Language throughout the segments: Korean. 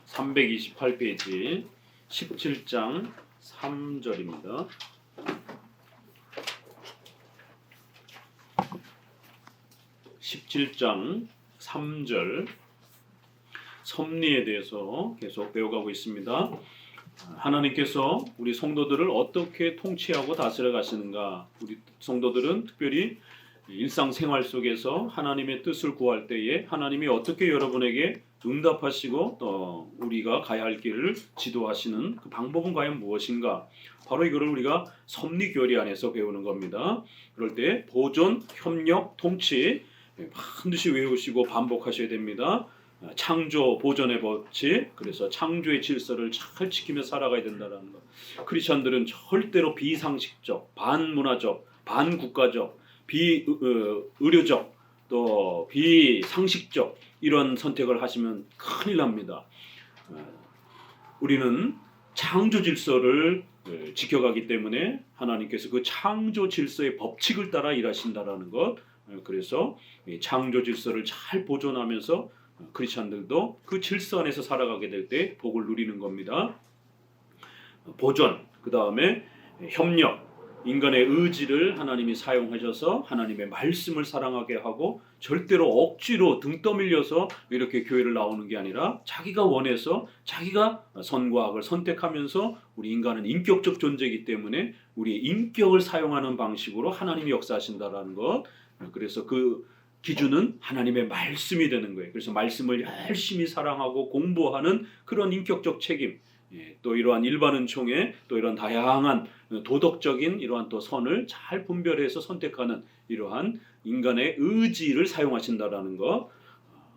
328페이지 17장 3절입니다. 17장 3절 섭리에 대해서 계속 배워가고 있습니다. 하나님께서 우리 성도들을 어떻게 통치하고 다스려 가시는가, 우리 성도들은 특별히 일상생활 속에서 하나님의 뜻을 구할 때에 하나님이 어떻게 여러분에게 응답하시고 또 우리가 가야 할 길을 지도하시는 그 방법은 과연 무엇인가, 바로 이거를 우리가 섭리교리 안에서 배우는 겁니다. 그럴 때 보존, 협력, 통치 반드시 외우시고 반복하셔야 됩니다. 창조, 보존의 법칙, 그래서 창조의 질서를 잘 지키며 살아가야 된다는 것. 크리스천들은 절대로 비상식적, 반문화적, 반국가적, 비의료적, 또 비상식적 이런 선택을 하시면 큰일 납니다. 우리는 창조 질서를 지켜가기 때문에 하나님께서 그 창조 질서의 법칙을 따라 일하신다라는 것. 그래서 창조 질서를 잘 보존하면서 크리스천들도 그 질서 안에서 살아가게 될 때 복을 누리는 겁니다. 보존, 그 다음에 협력, 인간의 의지를 하나님이 사용하셔서 하나님의 말씀을 사랑하게 하고 절대로 억지로 등 떠밀려서 이렇게 교회를 나오는 게 아니라 자기가 원해서 자기가 선과 악을 선택하면서, 우리 인간은 인격적 존재이기 때문에 우리의 인격을 사용하는 방식으로 하나님이 역사하신다라는 것. 그래서 그 기준은 하나님의 말씀이 되는 거예요. 그래서 말씀을 열심히 사랑하고 공부하는 그런 인격적 책임, 또 이러한 일반 은총에 또 이런 다양한 도덕적인 이러한 또 선을 잘 분별해서 선택하는 이러한 인간의 의지를 사용하신다라는 것.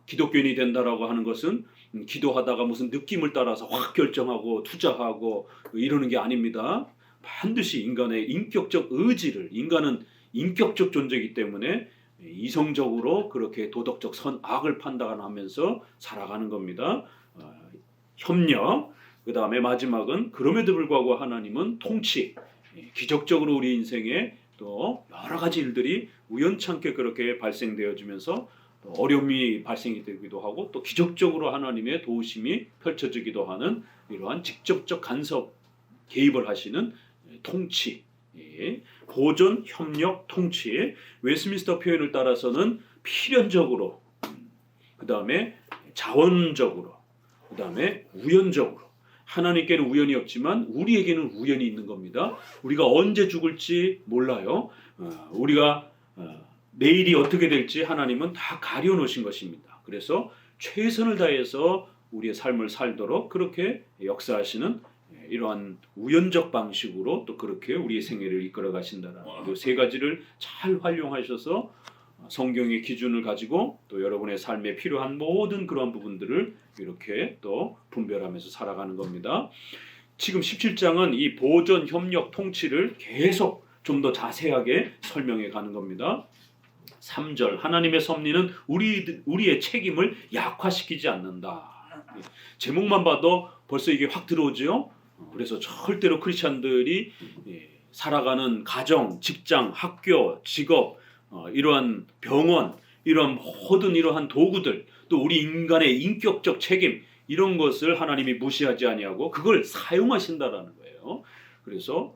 기독교인이 된다라고 하는 것은 기도하다가 무슨 느낌을 따라서 확 결정하고 투자하고 이러는 게 아닙니다. 반드시 인간의 인격적 의지를, 인간은 인격적 존재이기 때문에 이성적으로 그렇게 도덕적 선악을 판단하면서 살아가는 겁니다. 협력, 그 다음에 마지막은 그럼에도 불구하고 하나님은 통치, 기적적으로 우리 인생에 또 여러 가지 일들이 우연찮게 그렇게 발생되어지면서 어려움이 발생이 되기도 하고 또 기적적으로 하나님의 도우심이 펼쳐지기도 하는 이러한 직접적 간섭 개입을 하시는 통치, 보존, 협력, 통치. 웨스민스터 표현을 따라서는 필연적으로, 그 다음에 자원적으로, 그 다음에 우연적으로. 하나님께는 우연이 없지만 우리에게는 우연이 있는 겁니다. 우리가 언제 죽을지 몰라요. 우리가 내일이 어떻게 될지 하나님은 다 가려놓으신 것입니다. 그래서 최선을 다해서 우리의 삶을 살도록 그렇게 역사하시는 이러한 우연적 방식으로 또 그렇게 우리의 생애를 이끌어 가신다는 이 세 가지를 잘 활용하셔서 성경의 기준을 가지고 또 여러분의 삶에 필요한 모든 그런 부분들을 이렇게 또 분별하면서 살아가는 겁니다. 지금 17장은 이 보존, 협력, 통치를 계속 좀 더 자세하게 설명해 가는 겁니다. 3절, 하나님의 섭리는 우리의 책임을 약화시키지 않는다. 제목만 봐도 벌써 이게 확 들어오죠. 그래서 절대로 크리스찬들이 살아가는 가정, 직장, 학교, 직업, 이러한 병원, 이러한 모든 이러한 도구들, 또 우리 인간의 인격적 책임, 이런 것을 하나님이 무시하지 아니하고 그걸 사용하신다라는 거예요. 그래서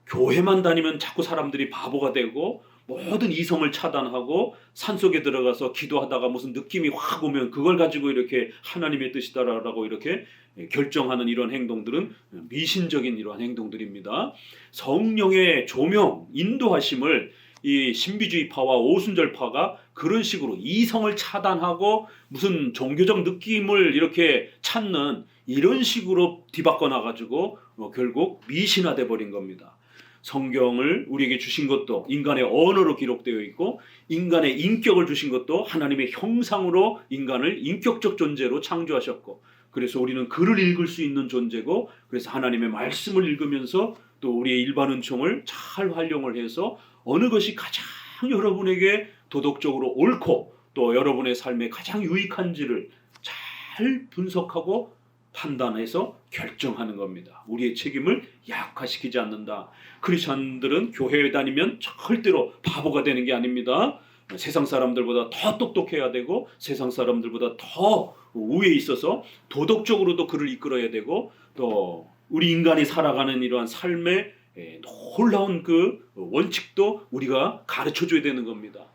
교회만 다니면 자꾸 사람들이 바보가 되고 모든 이성을 차단하고 산속에 들어가서 기도하다가 무슨 느낌이 확 오면 그걸 가지고 이렇게 하나님의 뜻이다라고 이렇게 결정하는 이런 행동들은 미신적인 이러한 행동들입니다. 성령의 조명, 인도하심을 이 신비주의파와 오순절파가 그런 식으로 이성을 차단하고 무슨 종교적 느낌을 이렇게 찾는 이런 식으로 뒤바꿔 놔가지고 결국 미신화돼 버린 겁니다. 성경을 우리에게 주신 것도 인간의 언어로 기록되어 있고 인간의 인격을 주신 것도 하나님의 형상으로 인간을 인격적 존재로 창조하셨고, 그래서 우리는 글을 읽을 수 있는 존재고, 그래서 하나님의 말씀을 읽으면서 또 우리의 일반 은총을 잘 활용을 해서 어느 것이 가장 여러분에게 도덕적으로 옳고 또 여러분의 삶에 가장 유익한지를 잘 분석하고 판단해서 결정하는 겁니다. 우리의 책임을 약화시키지 않는다. 크리스천들은 교회에 다니면 절대로 바보가 되는 게 아닙니다. 세상 사람들보다 더 똑똑해야 되고 세상 사람들보다 더 우위에 있어서 도덕적으로도 그를 이끌어야 되고 또 우리 인간이 살아가는 이러한 삶의 놀라운 그 원칙도 우리가 가르쳐줘야 되는 겁니다.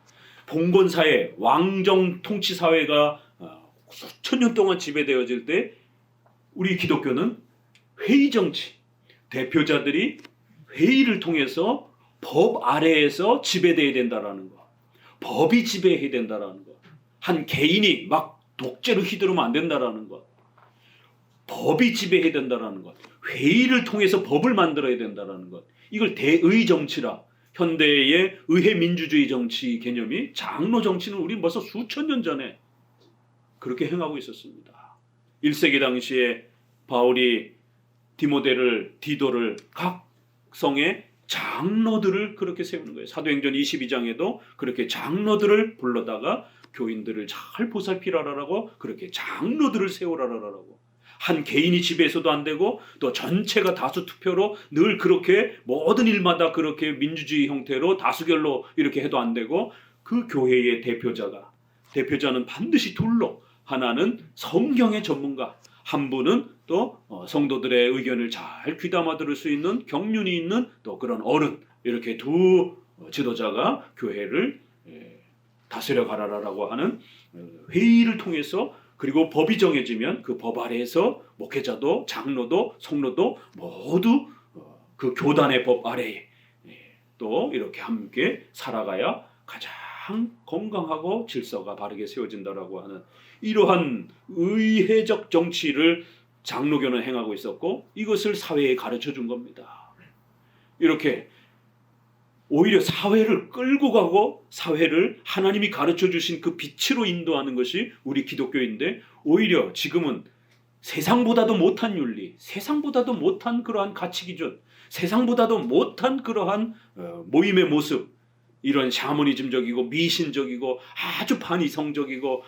봉건사회, 왕정 통치 사회가 수천 년 동안 지배되어질 때 우리 기독교는 회의 정치, 대표자들이 회의를 통해서 법 아래에서 지배되어야 된다라는 거, 법이 지배해야 된다라는 거, 한 개인이 막 독재로 휘두르면 안 된다라는 것, 법이 지배해야 된다라는 것, 회의를 통해서 법을 만들어야 된다라는 것, 이걸 대의 정치라. 현대의 의회 민주주의 정치 개념이 장로 정치는 우리 벌써 수천 년 전에 그렇게 행하고 있었습니다. 1세기 당시에 바울이 디도를 각 성의 장로들을 그렇게 세우는 거예요. 사도행전 22장에도 그렇게 장로들을 불러다가 교인들을 잘 보살피라라고 그렇게 장로들을 세우라라고. 한 개인이 지배해서도 안 되고 또 전체가 다수 투표로 늘 그렇게 모든 일마다 그렇게 민주주의 형태로 다수결로 이렇게 해도 안 되고 그 교회의 대표자는 반드시 둘로, 하나는 성경의 전문가, 한 분은 또 성도들의 의견을 잘 귀담아 들을 수 있는 경륜이 있는 또 그런 어른, 이렇게 두 지도자가 교회를 다스려 가라라고 하는 회의를 통해서, 그리고 법이 정해지면 그 법 아래에서 목회자도 장로도 성로도 모두 그 교단의 법 아래에 또 이렇게 함께 살아가야 가장 건강하고 질서가 바르게 세워진다라고 하는 이러한 의회적 정치를 장로교는 행하고 있었고, 이것을 사회에 가르쳐 준 겁니다. 이렇게 오히려 사회를 끌고 가고 사회를 하나님이 가르쳐 주신 그 빛으로 인도하는 것이 우리 기독교인데, 오히려 지금은 세상보다도 못한 윤리, 세상보다도 못한 그러한 가치 기준, 세상보다도 못한 그러한 모임의 모습, 이런 샤머니즘적이고 미신적이고 아주 반이성적이고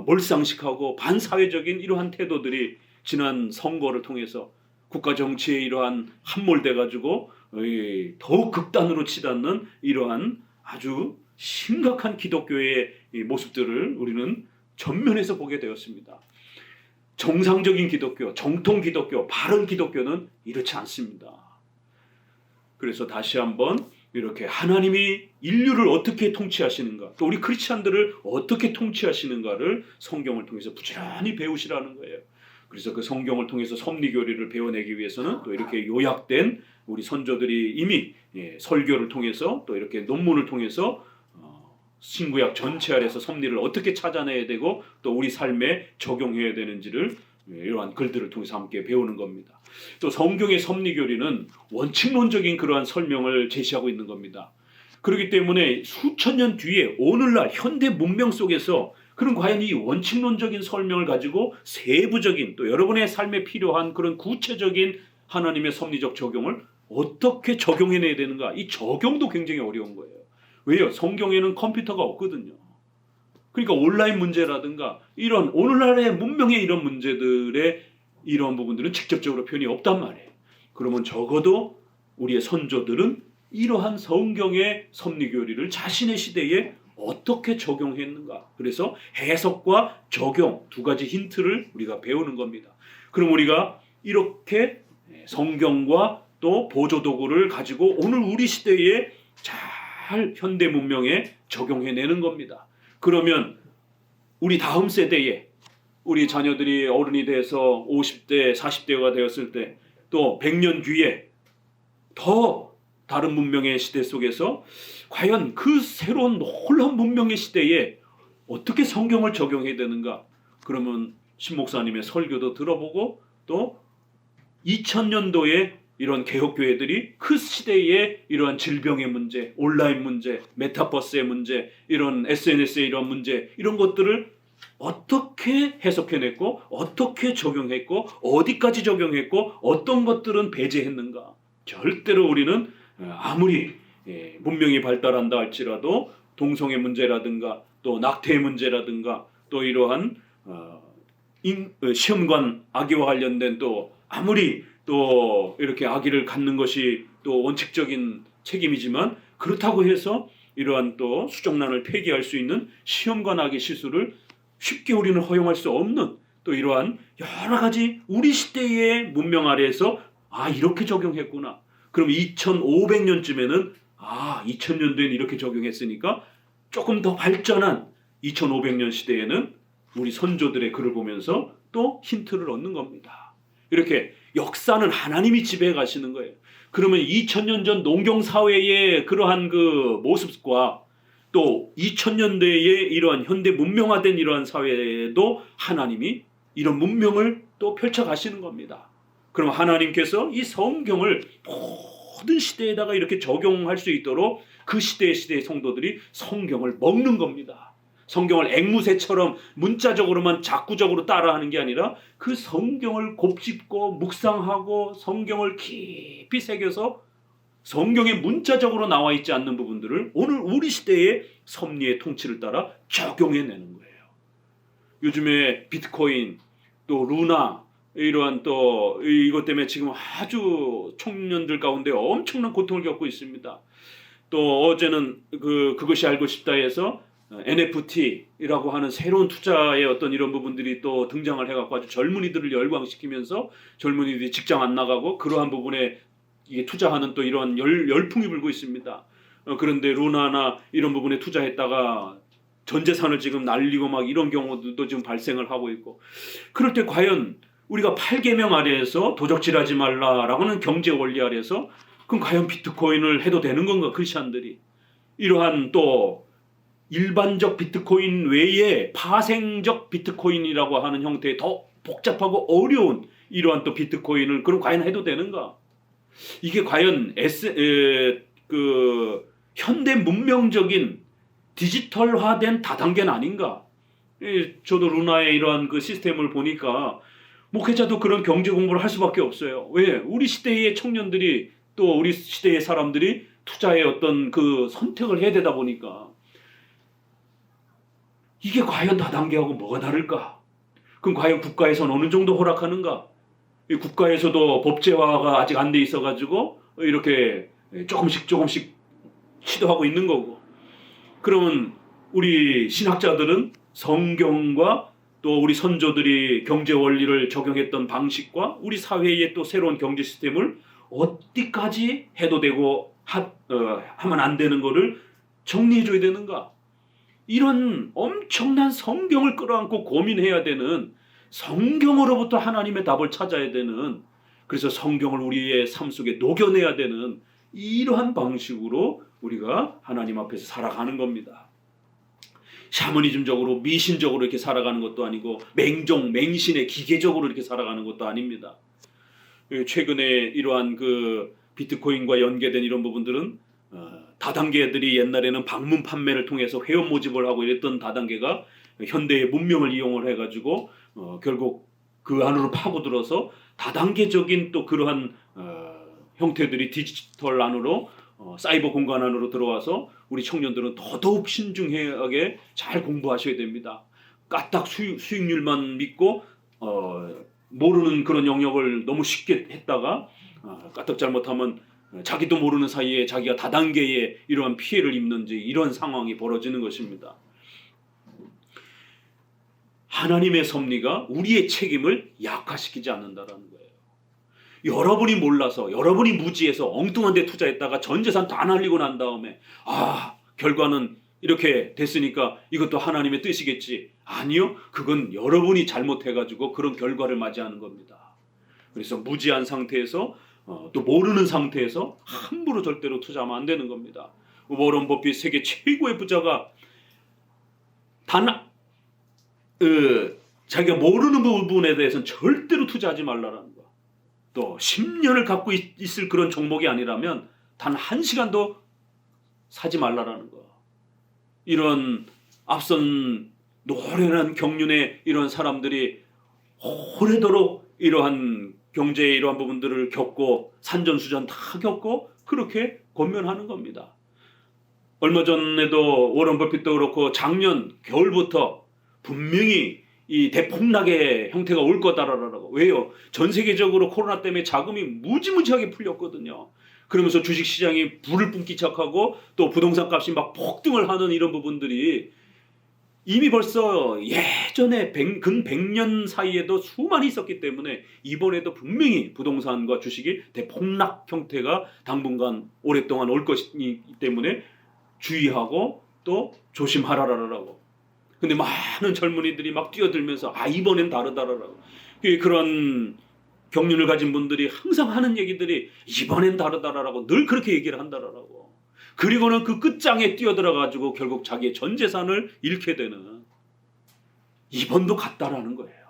몰상식하고 반사회적인 이러한 태도들이 지난 선거를 통해서 국가 정치에 이러한 함몰돼 가지고 더욱 극단으로 치닫는 이러한 아주 심각한 기독교의 모습들을 우리는 전면에서 보게 되었습니다. 정상적인 기독교, 정통 기독교, 바른 기독교는 이렇지 않습니다. 그래서 다시 한번 이렇게 하나님이 인류를 어떻게 통치하시는가, 또 우리 크리스찬들을 어떻게 통치하시는가를 성경을 통해서 부지런히 배우시라는 거예요. 그래서 그 성경을 통해서 섭리교리를 배워내기 위해서는 또 이렇게 요약된 우리 선조들이 이미 설교를 통해서 또 이렇게 논문을 통해서 신구약 전체 아래서 섭리를 어떻게 찾아내야 되고 또 우리 삶에 적용해야 되는지를 이러한 글들을 통해서 함께 배우는 겁니다. 또 성경의 섭리교리는 원칙론적인 그러한 설명을 제시하고 있는 겁니다. 그렇기 때문에 수천 년 뒤에 오늘날 현대 문명 속에서 그럼 과연 이 원칙론적인 설명을 가지고 세부적인 또 여러분의 삶에 필요한 그런 구체적인 하나님의 섭리적 적용을 어떻게 적용해내야 되는가, 이 적용도 굉장히 어려운 거예요. 왜요? 성경에는 컴퓨터가 없거든요. 그러니까 온라인 문제라든가 이런 오늘날의 문명의 이런 문제들의 이런 부분들은 직접적으로 표현이 없단 말이에요. 그러면 적어도 우리의 선조들은 이러한 성경의 섭리교리를 자신의 시대에 어떻게 적용했는가, 그래서 해석과 적용 두 가지 힌트를 우리가 배우는 겁니다. 그럼 우리가 이렇게 성경과 또 보조도구를 가지고 오늘 우리 시대에 잘 현대 문명에 적용해내는 겁니다. 그러면 우리 다음 세대에 우리 자녀들이 어른이 돼서 50대, 40대가 되었을 때 또 100년 뒤에 더 다른 문명의 시대 속에서 과연 그 새로운 놀라운 문명의 시대에 어떻게 성경을 적용해야 되는가, 그러면 신 목사님의 설교도 들어보고 또 2000년도에 이런 개혁교회들이 그 시대에 이러한 질병의 문제, 온라인 문제, 메타버스의 문제, 이런 SNS의 이런 문제, 이런 것들을 어떻게 해석해냈고 어떻게 적용했고 어디까지 적용했고 어떤 것들은 배제했는가. 절대로 우리는 아무리 문명이 발달한다 할지라도 동성애 문제라든가 또 낙태의 문제라든가 또 이러한 시험관 아기와 관련된 또 아무리 또 이렇게 아기를 갖는 것이 또 원칙적인 책임이지만 그렇다고 해서 이러한 또 수정란을 폐기할 수 있는 시험관 악의 시술을 쉽게 우리는 허용할 수 없는 또 이러한 여러 가지 우리 시대의 문명 아래에서 이렇게 적용했구나. 그럼 2500년쯤에는 2000년도에는 이렇게 적용했으니까 조금 더 발전한 2500년 시대에는 우리 선조들의 글을 보면서 또 힌트를 얻는 겁니다. 이렇게 역사는 하나님이 지배해 가시는 거예요. 그러면 2000년 전 농경사회의 그러한 그 모습과 또 2000년대의 이러한 현대 문명화된 이러한 사회에도 하나님이 이런 문명을 또 펼쳐 가시는 겁니다. 그럼 하나님께서 이 성경을 모든 시대에다가 이렇게 적용할 수 있도록 그 시대의 성도들이 성경을 먹는 겁니다. 성경을 앵무새처럼 문자적으로만 작구적으로 따라하는 게 아니라 그 성경을 곱씹고 묵상하고 성경을 깊이 새겨서 성경에 문자적으로 나와 있지 않는 부분들을 오늘 우리 시대의 섭리의 통치를 따라 적용해내는 거예요. 요즘에 비트코인 또 루나 이러한 또 이것 때문에 지금 아주 청년들 가운데 엄청난 고통을 겪고 있습니다. 또 어제는 그것이 알고 싶다 해서 NFT라고 하는 새로운 투자의 어떤 이런 부분들이 또 등장을 해갖고 아주 젊은이들을 열광시키면서 젊은이들이 직장 안 나가고 그러한 부분에 이게 투자하는 또 이런 열풍이 불고 있습니다. 그런데 루나나 이런 부분에 투자했다가 전 재산을 지금 날리고 막 이런 경우도 지금 발생을 하고 있고, 그럴 때 과연 우리가 8계명 아래에서 도적질하지 말라라고 하는 경제 원리 아래에서 그럼 과연 비트코인을 해도 되는 건가? 크리스천들이 이러한 또 일반적 비트코인 외에 파생적 비트코인이라고 하는 형태의 더 복잡하고 어려운 이러한 또 비트코인을 그럼 과연 해도 되는가? 이게 과연 현대 문명적인 디지털화된 다단계는 아닌가? 저도 루나의 이러한 그 시스템을 보니까 목회자도 그런 경제 공부를 할 수밖에 없어요. 왜? 우리 시대의 청년들이 또 우리 시대의 사람들이 투자의 어떤 그 선택을 해야 되다 보니까 이게 과연 다단계하고 뭐가 다를까? 그럼 과연 국가에서는 어느 정도 허락하는가? 이 국가에서도 법제화가 아직 안 돼 있어가지고 이렇게 조금씩 시도하고 있는 거고, 그러면 우리 신학자들은 성경과 또 우리 선조들이 경제 원리를 적용했던 방식과 우리 사회의 또 새로운 경제 시스템을 어디까지 해도 되고 하면 안 되는 거를 정리해줘야 되는가? 이런 엄청난 성경을 끌어안고 고민해야 되는, 성경으로부터 하나님의 답을 찾아야 되는, 그래서 성경을 우리의 삶 속에 녹여내야 되는 이러한 방식으로 우리가 하나님 앞에서 살아가는 겁니다. 샤머니즘적으로 미신적으로 이렇게 살아가는 것도 아니고 맹신의 기계적으로 이렇게 살아가는 것도 아닙니다. 최근에 이러한 그 비트코인과 연계된 이런 부분들은 다단계들이 옛날에는 방문 판매를 통해서 회원 모집을 하고 이랬던 다단계가 현대의 문명을 이용을 해가지고 결국 그 안으로 파고들어서 다단계적인 또 그러한 형태들이 디지털 안으로 사이버 공간 안으로 들어와서 우리 청년들은 더더욱 신중하게 잘 공부하셔야 됩니다. 까딱 수익률만 믿고 모르는 그런 영역을 너무 쉽게 했다가 까딱 잘못하면 자기도 모르는 사이에 자기가 다단계의 이러한 피해를 입는지 이런 상황이 벌어지는 것입니다. 하나님의 섭리가 우리의 책임을 약화시키지 않는다라는 거예요. 여러분이 몰라서 여러분이 무지해서 엉뚱한 데 투자했다가 전 재산 다 날리고 난 다음에 결과는 이렇게 됐으니까 이것도 하나님의 뜻이겠지. 아니요. 그건 여러분이 잘못해가지고 그런 결과를 맞이하는 겁니다. 그래서 무지한 상태에서 또 모르는 상태에서 함부로 절대로 투자하면 안 되는 겁니다. 워런 버핏 세계 최고의 부자가 자기가 모르는 부분에 대해서는 절대로 투자하지 말라라는 거. 또 10년을 갖고 있을 그런 종목이 아니라면 단 1시간도 사지 말라라는 거. 이런 앞선 노련한 경륜의 이런 사람들이 오래도록 이러한 경제의 이러한 부분들을 겪고 산전수전 다 겪고 그렇게 권면하는 겁니다. 얼마 전에도 워런 버핏도 그렇고 작년 겨울부터 분명히 이 대폭락의 형태가 올 거다라고. 왜요? 전 세계적으로 코로나 때문에 자금이 무지무지하게 풀렸거든요. 그러면서 주식시장이 불을 뿜기 시작하고 또 부동산 값이 막 폭등을 하는 이런 부분들이 이미 벌써 예전에 근 100년 사이에도 수많이 있었기 때문에 이번에도 분명히 부동산과 주식이 대폭락 형태가 당분간 오랫동안 올 것이기 때문에 주의하고 또 조심하라라고. 근데 많은 젊은이들이 막 뛰어들면서 이번엔 다르다라고. 그런 경륜을 가진 분들이 항상 하는 얘기들이 이번엔 다르다라고 늘 그렇게 얘기를 한다라고. 그리고는 그 끝장에 뛰어들어가지고 결국 자기의 전 재산을 잃게 되는, 이번도 같다라는 거예요.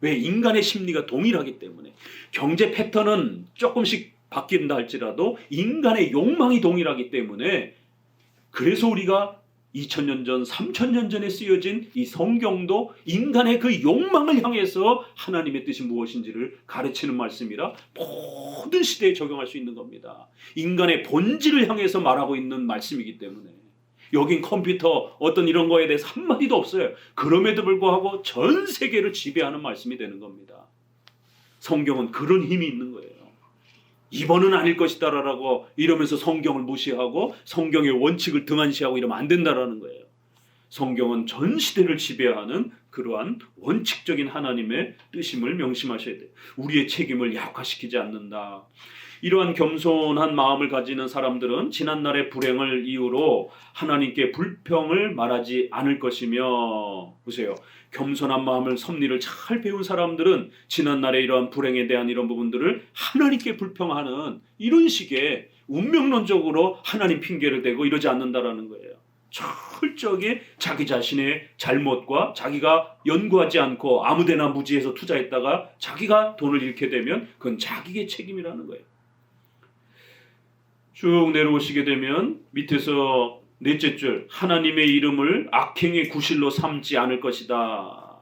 왜? 인간의 심리가 동일하기 때문에. 경제 패턴은 조금씩 바뀐다 할지라도 인간의 욕망이 동일하기 때문에, 그래서 우리가 2000년 전, 3000년 전에 쓰여진 이 성경도 인간의 그 욕망을 향해서 하나님의 뜻이 무엇인지를 가르치는 말씀이라 모든 시대에 적용할 수 있는 겁니다. 인간의 본질을 향해서 말하고 있는 말씀이기 때문에. 여긴 컴퓨터 어떤 이런 거에 대해서 한마디도 없어요. 그럼에도 불구하고 전 세계를 지배하는 말씀이 되는 겁니다. 성경은 그런 힘이 있는 거예요. 이번은 아닐 것이다라고 이러면서 성경을 무시하고 성경의 원칙을 등한시하고 이러면 안 된다라는 거예요. 성경은 전 시대를 지배하는 그러한 원칙적인 하나님의 뜻임을 명심하셔야 돼요. 우리의 책임을 약화시키지 않는다. 이러한 겸손한 마음을 가지는 사람들은 지난날의 불행을 이유로 하나님께 불평을 말하지 않을 것이며, 보세요. 겸손한 마음을, 섭리를 잘 배운 사람들은 지난날의 이러한 불행에 대한 이런 부분들을 하나님께 불평하는 이런 식의 운명론적으로 하나님 핑계를 대고 이러지 않는다라는 거예요. 철저하게 자기 자신의 잘못과 자기가 연구하지 않고 아무데나 무지해서 투자했다가 자기가 돈을 잃게 되면 그건 자기의 책임이라는 거예요. 쭉 내려오시게 되면 밑에서 넷째 줄, 하나님의 이름을 악행의 구실로 삼지 않을 것이다.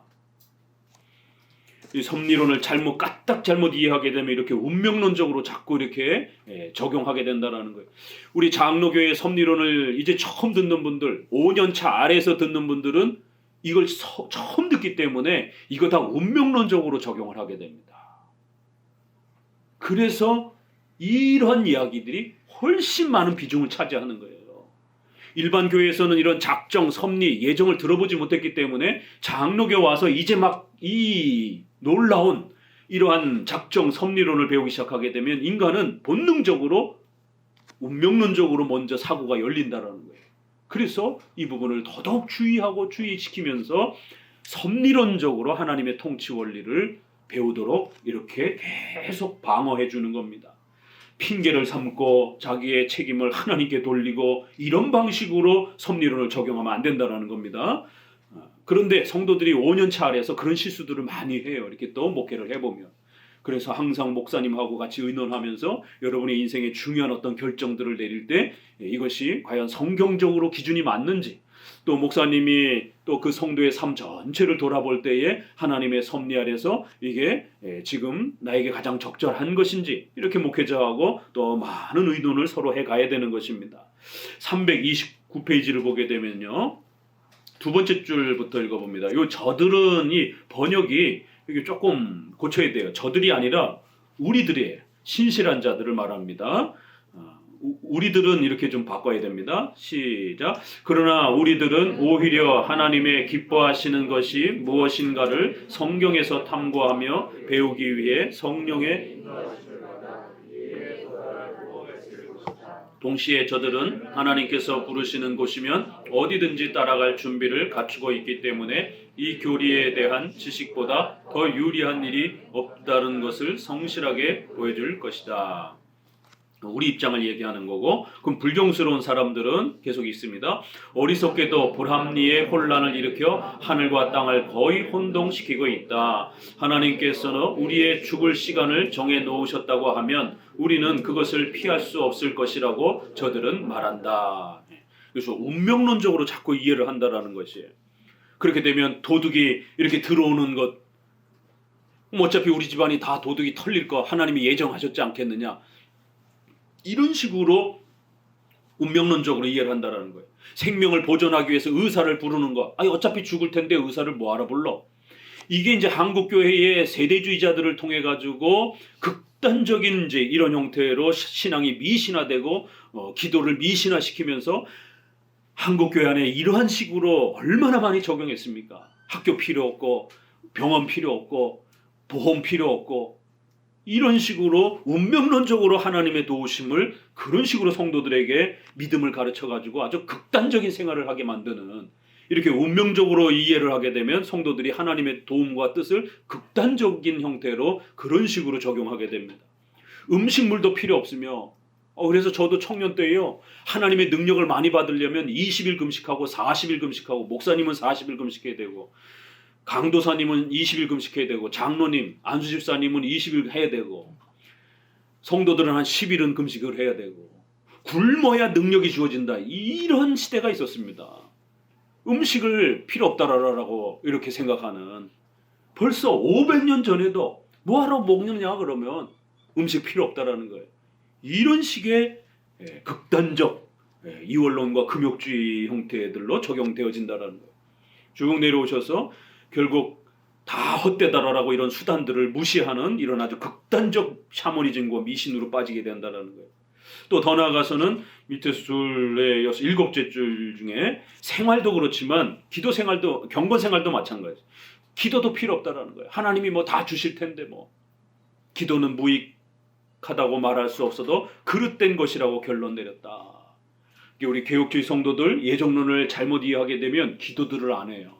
이 섭리론을 까딱 잘못 이해하게 되면 이렇게 운명론적으로 자꾸 이렇게 적용하게 된다는 거예요. 우리 장로교회 섭리론을 이제 처음 듣는 분들, 5년차 아래에서 듣는 분들은 이걸 처음 듣기 때문에 이거 다 운명론적으로 적용을 하게 됩니다. 그래서 이러한 이야기들이 훨씬 많은 비중을 차지하는 거예요. 일반 교회에서는 이런 작정, 섭리, 예정을 들어보지 못했기 때문에 장로교 와서 이제 막 이 놀라운 이러한 작정, 섭리론을 배우기 시작하게 되면 인간은 본능적으로 운명론적으로 먼저 사고가 열린다라는 거예요. 그래서 이 부분을 더더욱 주의하고 주의시키면서 섭리론적으로 하나님의 통치 원리를 배우도록 이렇게 계속 방어해 주는 겁니다. 핑계를 삼고 자기의 책임을 하나님께 돌리고 이런 방식으로 섭리론을 적용하면 안 된다는 겁니다. 그런데 성도들이 5년차 아래에서 그런 실수들을 많이 해요. 이렇게 또 목회를 해보면. 그래서 항상 목사님하고 같이 의논하면서 여러분의 인생의 중요한 어떤 결정들을 내릴 때 이것이 과연 성경적으로 기준이 맞는지, 또 목사님이 또 그 성도의 삶 전체를 돌아볼 때에 하나님의 섭리 아래서 이게 지금 나에게 가장 적절한 것인지, 이렇게 목회자하고 또 많은 의논을 서로 해가야 되는 것입니다. 329페이지를 보게 되면요, 두 번째 줄부터 읽어봅니다. 이 저들은, 이 번역이 이게 조금 고쳐야 돼요. 저들이 아니라 우리들이에요. 신실한 자들을 말합니다. 우리들은 이렇게 좀 바꿔야 됩니다. 시작. 그러나 우리들은 오히려 하나님의 기뻐하시는 것이 무엇인가를 성경에서 탐구하며 배우기 위해 성령의, 동시에 저들은 하나님께서 부르시는 곳이면 어디든지 따라갈 준비를 갖추고 있기 때문에 이 교리에 대한 지식보다 더 유리한 일이 없다는 것을 성실하게 보여줄 것이다. 우리 입장을 얘기하는 거고, 그럼 불경스러운 사람들은 계속 있습니다. 어리석게도 불합리의 혼란을 일으켜 하늘과 땅을 거의 혼동시키고 있다. 하나님께서는 우리의 죽을 시간을 정해 놓으셨다고 하면 우리는 그것을 피할 수 없을 것이라고 저들은 말한다. 그래서 운명론적으로 자꾸 이해를 한다라는 것이에요. 그렇게 되면 도둑이 이렇게 들어오는 것, 어차피 우리 집안이 다 도둑이 털릴 거 하나님이 예정하셨지 않겠느냐, 이런 식으로 운명론적으로 이해를 한다는 거예요. 생명을 보존하기 위해서 의사를 부르는 거, 어차피 죽을 텐데 의사를 뭐하러 불러? 이게 이제 한국교회의 세대주의자들을 통해 가지고 극단적인 이제 이런 형태로 신앙이 미신화되고 기도를 미신화시키면서 한국 교회 안에 이러한 식으로 얼마나 많이 적용했습니까? 학교 필요 없고 병원 필요 없고 보험 필요 없고 이런 식으로 운명론적으로 하나님의 도우심을 그런 식으로 성도들에게 믿음을 가르쳐가지고 아주 극단적인 생활을 하게 만드는, 이렇게 운명적으로 이해를 하게 되면 성도들이 하나님의 도움과 뜻을 극단적인 형태로 그런 식으로 적용하게 됩니다. 음식물도 필요 없으며 그래서 저도 청년 때요, 하나님의 능력을 많이 받으려면 20일 금식하고 40일 금식하고, 목사님은 40일 금식해야 되고, 강도사님은 20일 금식해야 되고, 장로님, 안수집사님은 20일 해야 되고, 성도들은 한 10일은 금식을 해야 되고, 굶어야 능력이 주어진다, 이런 시대가 있었습니다. 음식을 필요 없다라고 이렇게 생각하는, 벌써 500년 전에도 뭐하러 먹느냐 그러면 음식 필요 없다라는 거예요. 이런 식의 극단적 이원론과 금욕주의 형태들로 적용되어진다라는 거예요. 쭉 내려오셔서 결국 다 헛되다라고 이런 수단들을 무시하는 이런 아주 극단적 샤머니즘과 미신으로 빠지게 된다라는 거예요. 또 더 나아가서는 밑에 줄의 7째 줄 중에 생활도 그렇지만 기도 생활도, 경건 생활도 마찬가지예요. 기도도 필요 없다라는 거예요. 하나님이 뭐 다 주실 텐데 뭐 기도는 무익하다고 말할 수 없어도 그릇된 것이라고 결론 내렸다. 우리 개혁주의 성도들 예정론을 잘못 이해하게 되면 기도들을 안 해요.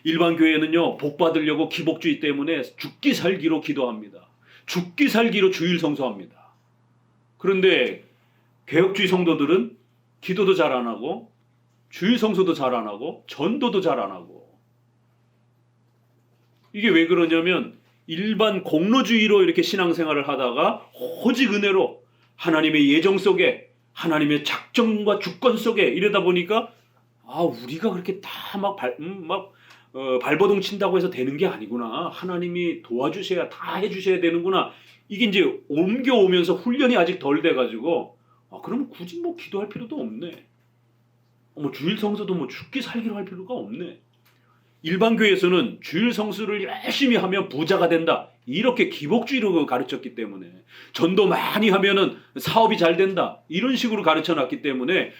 일반 교회는요, 복 받으려고 기복주의 때문에 죽기 살기로 기도합니다. 죽기 살기로 주일 성수합니다. 그런데 개혁주의 성도들은 기도도 잘 안 하고 주일 성수도 잘 안 하고 전도도 잘 안 하고, 이게 왜 그러냐면 일반 공로주의로 이렇게 신앙생활을 하다가 오직 은혜로 하나님의 예정 속에, 하나님의 작정과 주권 속에 이러다 보니까 우리가 그렇게 다 발버둥 친다고 해서 되는 게 아니구나, 하나님이 도와주셔야 다 해주셔야 되는구나, 이게 이제 옮겨오면서 훈련이 아직 덜 돼가지고 그럼 굳이 뭐 기도할 필요도 없네, 주일 성수도 뭐 죽기 살기로 할 필요가 없네. 일반 교회에서는 주일 성수를 열심히 하면 부자가 된다, 이렇게 기복주의로 가르쳤기 때문에, 전도 많이 하면은 사업이 잘 된다, 이런 식으로 가르쳐놨기 때문에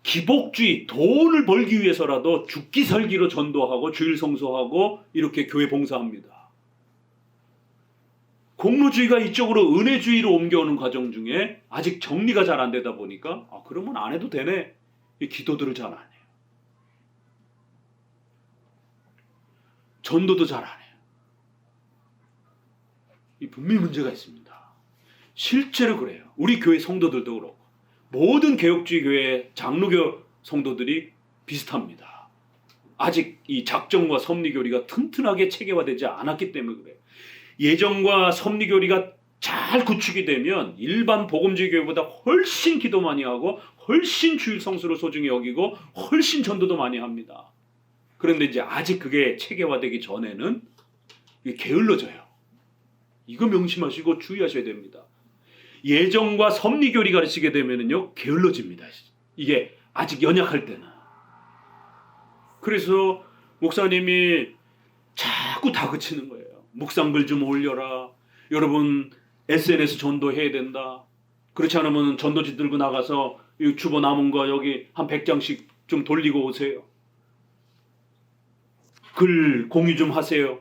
기복주의, 돈을 벌기 위해서라도 죽기 살기로 전도하고 주일 성수하고 이렇게 교회 봉사합니다. 공로주의가 이쪽으로 은혜주의로 옮겨오는 과정 중에 아직 정리가 잘 안 되다 보니까 그러면 안 해도 되네, 이 기도들을 잘 안 해요. 전도도 잘 안 해요. 이 분명히 문제가 있습니다. 실제로 그래요. 우리 교회 성도들도 그렇고 모든 개혁주의 교회 장로교 성도들이 비슷합니다. 아직 이 작정과 섭리교리가 튼튼하게 체계화되지 않았기 때문에 그래요. 예정과 섭리교리가 잘 구축이 되면 일반 복음주의 교회보다 훨씬 기도 많이 하고 훨씬 주일 성수를 소중히 여기고 훨씬 전도도 많이 합니다. 그런데 이제 아직 그게 체계화되기 전에는 이게 게을러져요. 이거 명심하시고 주의하셔야 됩니다. 예정과 섭리교리 가르치게 되면은요, 게을러집니다. 이게 아직 연약할 때는. 그래서 목사님이 자꾸 다그치는 거예요. 묵상글 좀 올려라. 여러분 SNS 전도해야 된다. 그렇지 않으면 전도지 들고 나가서 주보 남은 거 여기 한 100장씩 좀 돌리고 오세요. 글 공유 좀 하세요.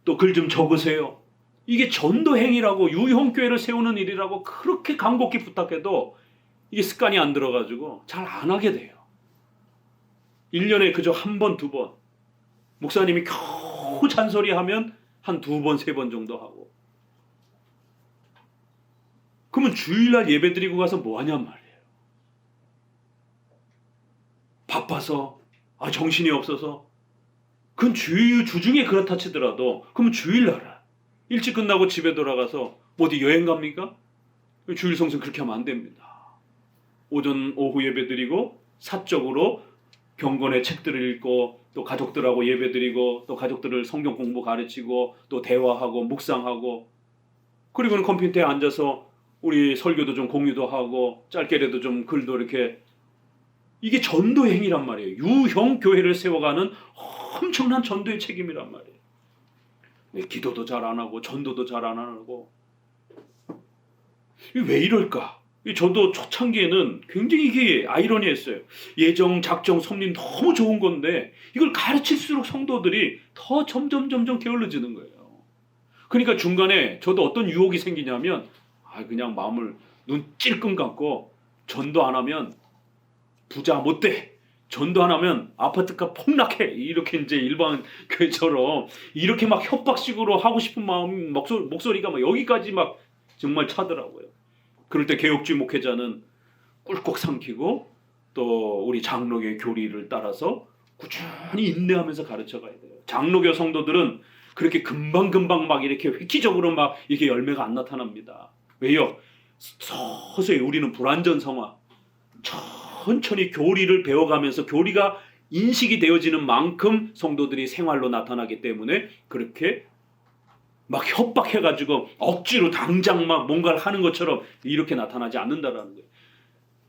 또 글 좀 적으세요. 이게 전도 행위라고, 유형교회를 세우는 일이라고 그렇게 간곡히 부탁해도 이게 습관이 안 들어가지고 잘 안 하게 돼요. 1년에 그저 한 번, 두 번. 목사님이 겨우 잔소리하면 한 2번, 3번 정도 하고. 그러면 주일날 예배 드리고 가서 뭐 하냔 말이에요. 바빠서, 정신이 없어서. 그건 주중에 그렇다 치더라도, 그러면 주일날 일찍 끝나고 집에 돌아가서 어디 여행 갑니까? 주일 성수 그렇게 하면 안 됩니다. 오전, 오후 예배 드리고 사적으로 경건의 책들을 읽고 또 가족들하고 예배 드리고 또 가족들을 성경 공부 가르치고 또 대화하고 묵상하고, 그리고는 컴퓨터에 앉아서 우리 설교도 좀 공유도 하고 짧게라도 좀 글도 이렇게, 이게 전도의 행위란 말이에요. 유형 교회를 세워가는 엄청난 전도의 책임이란 말이에요. 기도도 잘 안 하고 전도도 잘 안 하고 왜 이럴까? 저도 초창기에는 굉장히 이게 아이러니했어요. 예정, 작정, 섭리 너무 좋은 건데 이걸 가르칠수록 성도들이 더 점점 게을러지는 거예요. 그러니까 중간에 저도 어떤 유혹이 생기냐면 그냥 마음을 눈 찔끔 감고 전도 안 하면 부자 못 돼. 전도 안 하면 아파트값 폭락해. 이렇게 이제 일반 교회처럼 이렇게 막 협박식으로 하고 싶은 마음 목소리가 막 여기까지 막 정말 차더라고요. 그럴 때 개혁주의 목회자는 꿀꺽 삼키고 또 우리 장로교의 교리를 따라서 꾸준히 인내하면서 가르쳐 가야 돼요. 장로교 성도들은 그렇게 금방 막 이렇게 획기적으로 막 이렇게 열매가 안 나타납니다. 왜요? 서서히 우리는 불완전 성화, 천천히 교리를 배워가면서 교리가 인식이 되어지는 만큼 성도들이 생활로 나타나기 때문에 그렇게 막 협박해가지고 억지로 당장 막 뭔가를 하는 것처럼 이렇게 나타나지 않는다라는 거예요.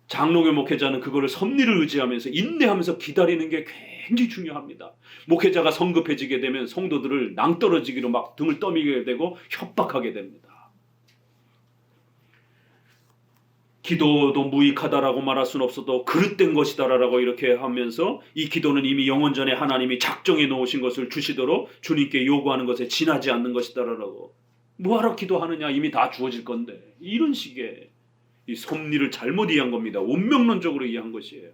장로교 목회자는 그거를 섭리를 의지하면서 인내하면서 기다리는 게 굉장히 중요합니다. 목회자가 성급해지게 되면 성도들을 낭떠러지기로 막 등을 떠미게 되고 협박하게 됩니다. 기도도 무익하다라고 말할 수는 없어도 그릇된 것이다라고 이렇게 하면서 이 기도는 이미 영원전에 하나님이 작정해 놓으신 것을 주시도록 주님께 요구하는 것에 지나지 않는 것이다라고. 뭐하러 기도하느냐, 이미 다 주어질 건데. 이런 식의 이 섭리를 잘못 이해한 겁니다. 운명론적으로 이해한 것이에요.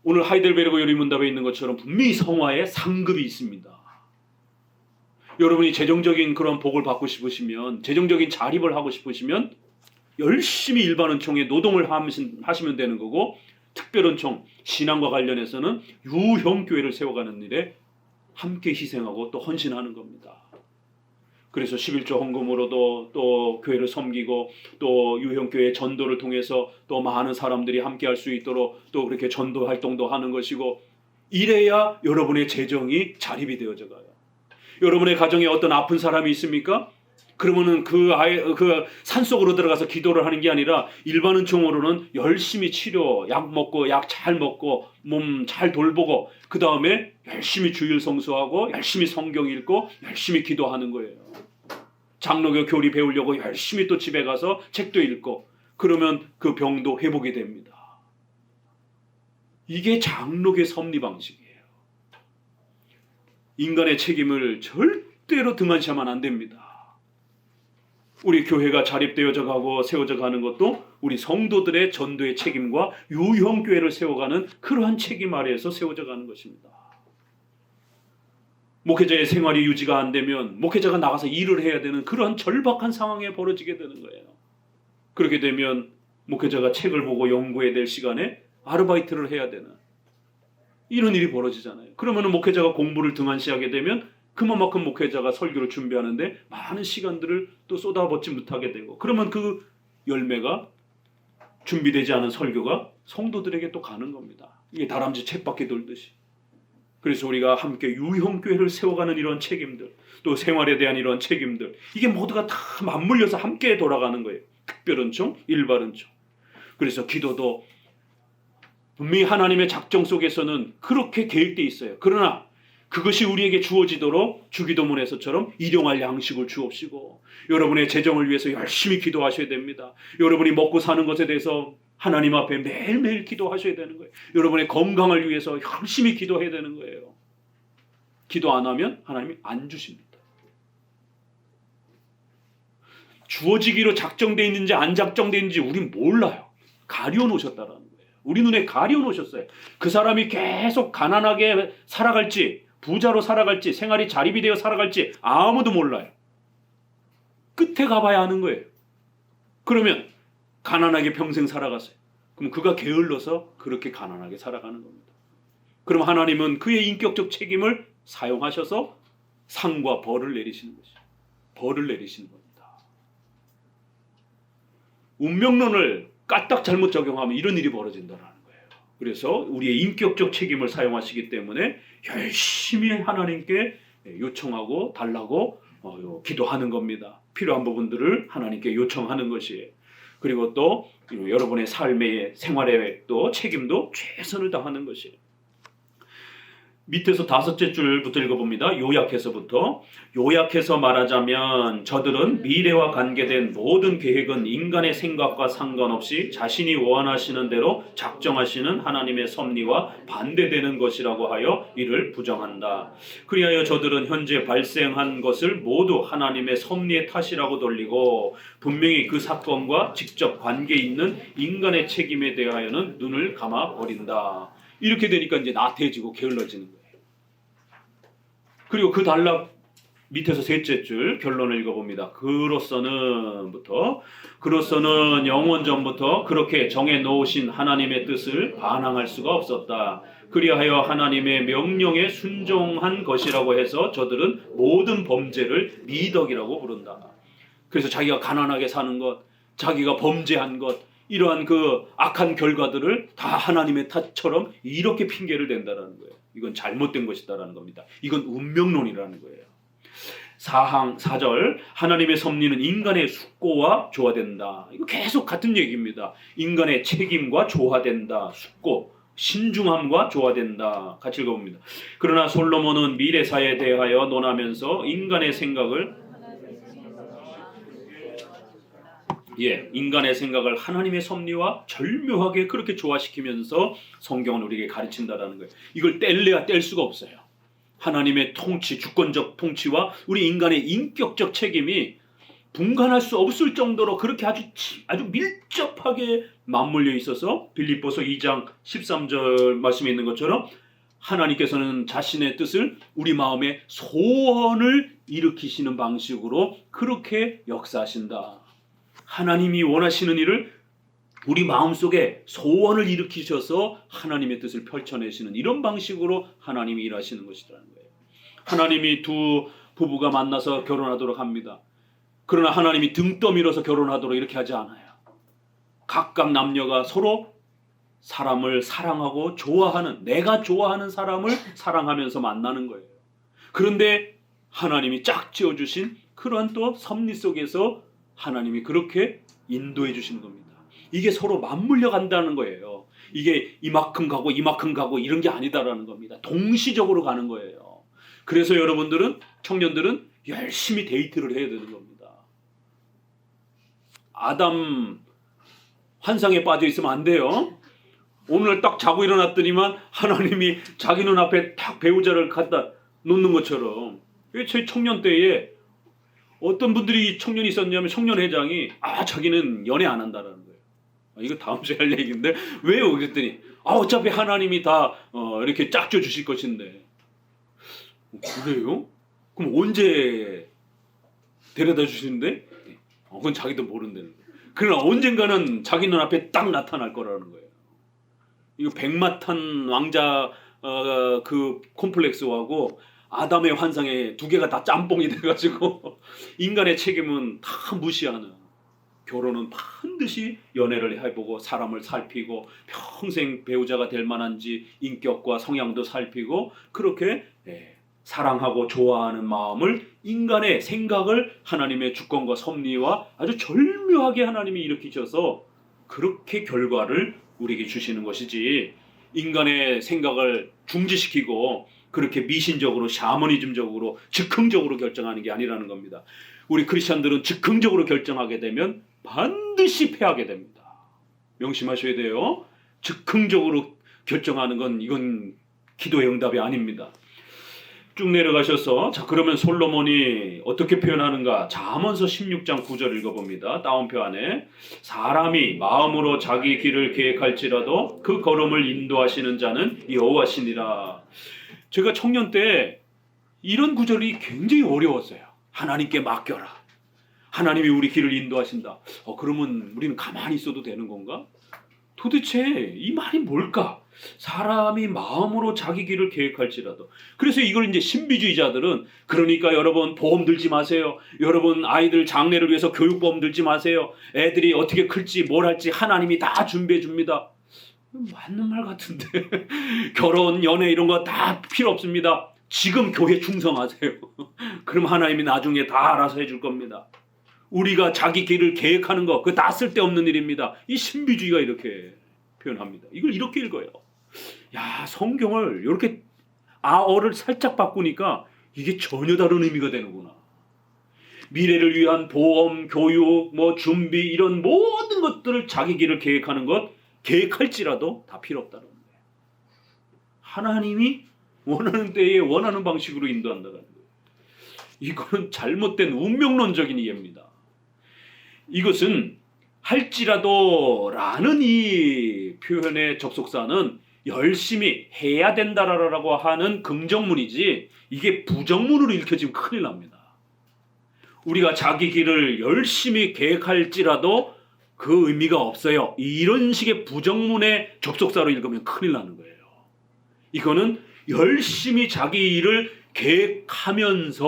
오늘 하이델베르그 요리문답에 있는 것처럼 분명히 성화에 상급이 있습니다. 여러분이 재정적인 그런 복을 받고 싶으시면, 재정적인 자립을 하고 싶으시면 열심히 일반은총에 노동을 하시면 되는 거고, 특별은총, 신앙과 관련해서는 유형교회를 세워가는 일에 함께 희생하고 또 헌신하는 겁니다. 그래서 11조 헌금으로도 또 교회를 섬기고 또 유형교회 전도를 통해서 또 많은 사람들이 함께 할 수 있도록 또 그렇게 전도 활동도 하는 것이고, 이래야 여러분의 재정이 자립이 되어져 가요. 여러분의 가정에 어떤 아픈 사람이 있습니까? 그러면은 그 산속으로 들어가서 기도를 하는 게 아니라 일반 은총으로는 열심히 치료, 약 먹고 약 잘 먹고 몸 잘 돌보고 그 다음에 열심히 주일 성수하고 열심히 성경 읽고 열심히 기도하는 거예요. 장로교 교리 배우려고 열심히 또 집에 가서 책도 읽고 그러면 그 병도 회복이 됩니다. 이게 장로교 섭리 방식이에요. 인간의 책임을 절대로 등한시하면 안 됩니다. 우리 교회가 자립되어져 가고 세워져 가는 것도 우리 성도들의 전도의 책임과 유형교회를 세워가는 그러한 책임 아래에서 세워져 가는 것입니다. 목회자의 생활이 유지가 안 되면 목회자가 나가서 일을 해야 되는 그러한 절박한 상황에 벌어지게 되는 거예요. 그렇게 되면 목회자가 책을 보고 연구해야 될 시간에 아르바이트를 해야 되는 이런 일이 벌어지잖아요. 그러면 목회자가 공부를 등한시하게 되면 그만큼 목회자가 설교를 준비하는데 많은 시간들을 또 쏟아붓지 못하게 되고, 그러면 그 열매가 준비되지 않은 설교가 성도들에게 또 가는 겁니다. 이게 다람쥐 쳇바퀴 돌듯이. 그래서 우리가 함께 유형교회를 세워가는 이런 책임들, 또 생활에 대한 이런 책임들, 이게 모두가 다 맞물려서 함께 돌아가는 거예요. 특별은총, 일반은총. 그래서 기도도 분명히 하나님의 작정 속에서는 그렇게 계획되어 있어요. 그러나 그것이 우리에게 주어지도록 주기도문에서처럼 일용할 양식을 주옵시고, 여러분의 재정을 위해서 열심히 기도하셔야 됩니다. 여러분이 먹고 사는 것에 대해서 하나님 앞에 매일매일 기도하셔야 되는 거예요. 여러분의 건강을 위해서 열심히 기도해야 되는 거예요. 기도 안 하면 하나님이 안 주십니다. 주어지기로 작정되어 있는지 안 작정되어 있는지 우린 몰라요. 가리워 놓으셨다라는 거예요. 우리 눈에 가리워 놓으셨어요. 그 사람이 계속 가난하게 살아갈지 부자로 살아갈지 생활이 자립이 되어 살아갈지 아무도 몰라요. 끝에 가봐야 하는 거예요. 그러면 가난하게 평생 살아갔어요. 그럼 그가 게을러서 그렇게 가난하게 살아가는 겁니다. 그럼 하나님은 그의 인격적 책임을 사용하셔서 상과 벌을 내리시는 것이죠. 벌을 내리시는 겁니다. 운명론을 까딱 잘못 적용하면 이런 일이 벌어진다는 거예요. 그래서 우리의 인격적 책임을 사용하시기 때문에 열심히 하나님께 요청하고 달라고 기도하는 겁니다. 필요한 부분들을 하나님께 요청하는 것이에요. 그리고 또 여러분의 삶의 생활에 또 책임도 최선을 다하는 것이에요. 밑에서 5째 줄부터 읽어봅니다. 요약해서부터. 요약해서 말하자면 저들은 미래와 관계된 모든 계획은 인간의 생각과 상관없이 자신이 원하시는 대로 작정하시는 하나님의 섭리와 반대되는 것이라고 하여 이를 부정한다. 그리하여 저들은 현재 발생한 것을 모두 하나님의 섭리의 탓이라고 돌리고 분명히 그 사건과 직접 관계 있는 인간의 책임에 대하여는 눈을 감아 버린다. 이렇게 되니까 이제 나태해지고 게을러지는 거예요. 그리고 그 단락 밑에서 3째 줄 결론을 읽어봅니다. 그로서는 영원 전부터 그렇게 정해 놓으신 하나님의 뜻을 반항할 수가 없었다. 그리하여 하나님의 명령에 순종한 것이라고 해서 저들은 모든 범죄를 미덕이라고 부른다. 그래서 자기가 가난하게 사는 것, 자기가 범죄한 것, 이러한 그 악한 결과들을 다 하나님의 탓처럼 이렇게 핑계를 댄다라는 거예요. 이건 잘못된 것이다라는 겁니다. 이건 운명론이라는 거예요. 4절 하나님의 섭리는 인간의 숙고와 조화된다. 이거 계속 같은 얘기입니다. 인간의 책임과 조화된다. 숙고, 신중함과 조화된다. 같이 읽어봅니다. 그러나 솔로몬은 미래사에 대하여 논하면서 인간의 생각을 인간의 생각을 하나님의 섭리와 절묘하게 그렇게 조화시키면서 성경은 우리에게 가르친다라는 거예요. 이걸 뗄래야 뗄 수가 없어요. 하나님의 통치, 주권적 통치와 우리 인간의 인격적 책임이 분간할 수 없을 정도로 그렇게 아주 밀접하게 맞물려 있어서 빌립보서 2장 13절 말씀에 있는 것처럼 하나님께서는 자신의 뜻을 우리 마음에 소원을 일으키시는 방식으로 그렇게 역사하신다. 하나님이 원하시는 일을 우리 마음속에 소원을 일으키셔서 하나님의 뜻을 펼쳐내시는 이런 방식으로 하나님이 일하시는 것이라는 거예요. 하나님이 두 부부가 만나서 결혼하도록 합니다. 그러나 하나님이 등 떠밀어서 결혼하도록 이렇게 하지 않아요. 각각 남녀가 서로 사람을 사랑하고 좋아하는, 내가 좋아하는 사람을 사랑하면서 만나는 거예요. 그런데 하나님이 짝 지어주신 그러한 또 섭리 속에서 하나님이 그렇게 인도해 주시는 겁니다. 이게 서로 맞물려 간다는 거예요. 이게 이만큼 가고 이만큼 가고 이런 게 아니다라는 겁니다. 동시적으로 가는 거예요. 그래서 여러분들은, 청년들은 열심히 데이트를 해야 되는 겁니다. 아담 환상에 빠져 있으면 안 돼요. 오늘 딱 자고 일어났더니만 하나님이 자기 눈앞에 딱 배우자를 갖다 놓는 것처럼, 제 청년 때에 어떤 분들이 청년이 있었냐면 청년회장이 자기는 연애 안 한다라는 거예요. 이거 다음 주에 할 얘기인데 왜요? 그랬더니 어차피 하나님이 다 이렇게 짝져 주실 것인데. 그래요? 그럼 언제 데려다 주시는데? 그건 자기도 모른다는 거예요. 그러나 언젠가는 자기 눈앞에 딱 나타날 거라는 거예요. 이거 백마탄 왕자 그 콤플렉스하고 아담의 환상에 두 개가 다 짬뽕이 돼가지고 인간의 책임은 다 무시하는, 결혼은 반드시 연애를 해보고 사람을 살피고 평생 배우자가 될 만한지 인격과 성향도 살피고 그렇게 사랑하고 좋아하는 마음을, 인간의 생각을 하나님의 주권과 섭리와 아주 절묘하게 하나님이 일으키셔서 그렇게 결과를 우리에게 주시는 것이지, 인간의 생각을 중지시키고 그렇게 미신적으로 샤머니즘적으로 즉흥적으로 결정하는 게 아니라는 겁니다. 우리 크리스천들은 즉흥적으로 결정하게 되면 반드시 패하게 됩니다. 명심하셔야 돼요. 즉흥적으로 결정하는 건 이건 기도의 응답이 아닙니다. 쭉 내려가셔서 그러면 솔로몬이 어떻게 표현하는가? 잠언서 16장 9절 읽어봅니다. 따옴표 안에 사람이 마음으로 자기 길을 계획할지라도 그 걸음을 인도하시는 자는 여호와시니라. 제가 청년 때 이런 구절이 굉장히 어려웠어요. 하나님께 맡겨라. 하나님이 우리 길을 인도하신다. 그러면 우리는 가만히 있어도 되는 건가? 도대체 이 말이 뭘까? 사람이 마음으로 자기 길을 계획할지라도. 그래서 이걸 이제 신비주의자들은, 그러니까 여러분 보험 들지 마세요. 여러분 아이들 장래를 위해서 교육보험 들지 마세요. 애들이 어떻게 클지 뭘 할지 하나님이 다 준비해 줍니다. 맞는 말 같은데. 결혼, 연애 이런 거 다 필요 없습니다. 지금 교회 충성하세요. 그럼 하나님이 나중에 다 알아서 해줄 겁니다. 우리가 자기 길을 계획하는 거, 그거 다 쓸데없는 일입니다. 이 신비주의가 이렇게 표현합니다. 이걸 이렇게 읽어요. 야, 성경을 이렇게 아어를 살짝 바꾸니까 이게 전혀 다른 의미가 되는구나. 미래를 위한 보험, 교육, 준비 이런 모든 것들을 자기 길을 계획하는 것, 계획할지라도 다 필요 없다는 거예요. 하나님이 원하는 때에 원하는 방식으로 인도한다는 거예요. 이거는 잘못된 운명론적인 이해입니다. 이것은 할지라도 라는 이 표현의 접속사는 열심히 해야 된다라고 하는 긍정문이지 이게 부정문으로 읽혀지면 큰일 납니다. 우리가 자기 길을 열심히 계획할지라도 그 의미가 없어요. 이런 식의 부정문의 접속사로 읽으면 큰일 나는 거예요. 이거는 열심히 자기 일을 계획하면서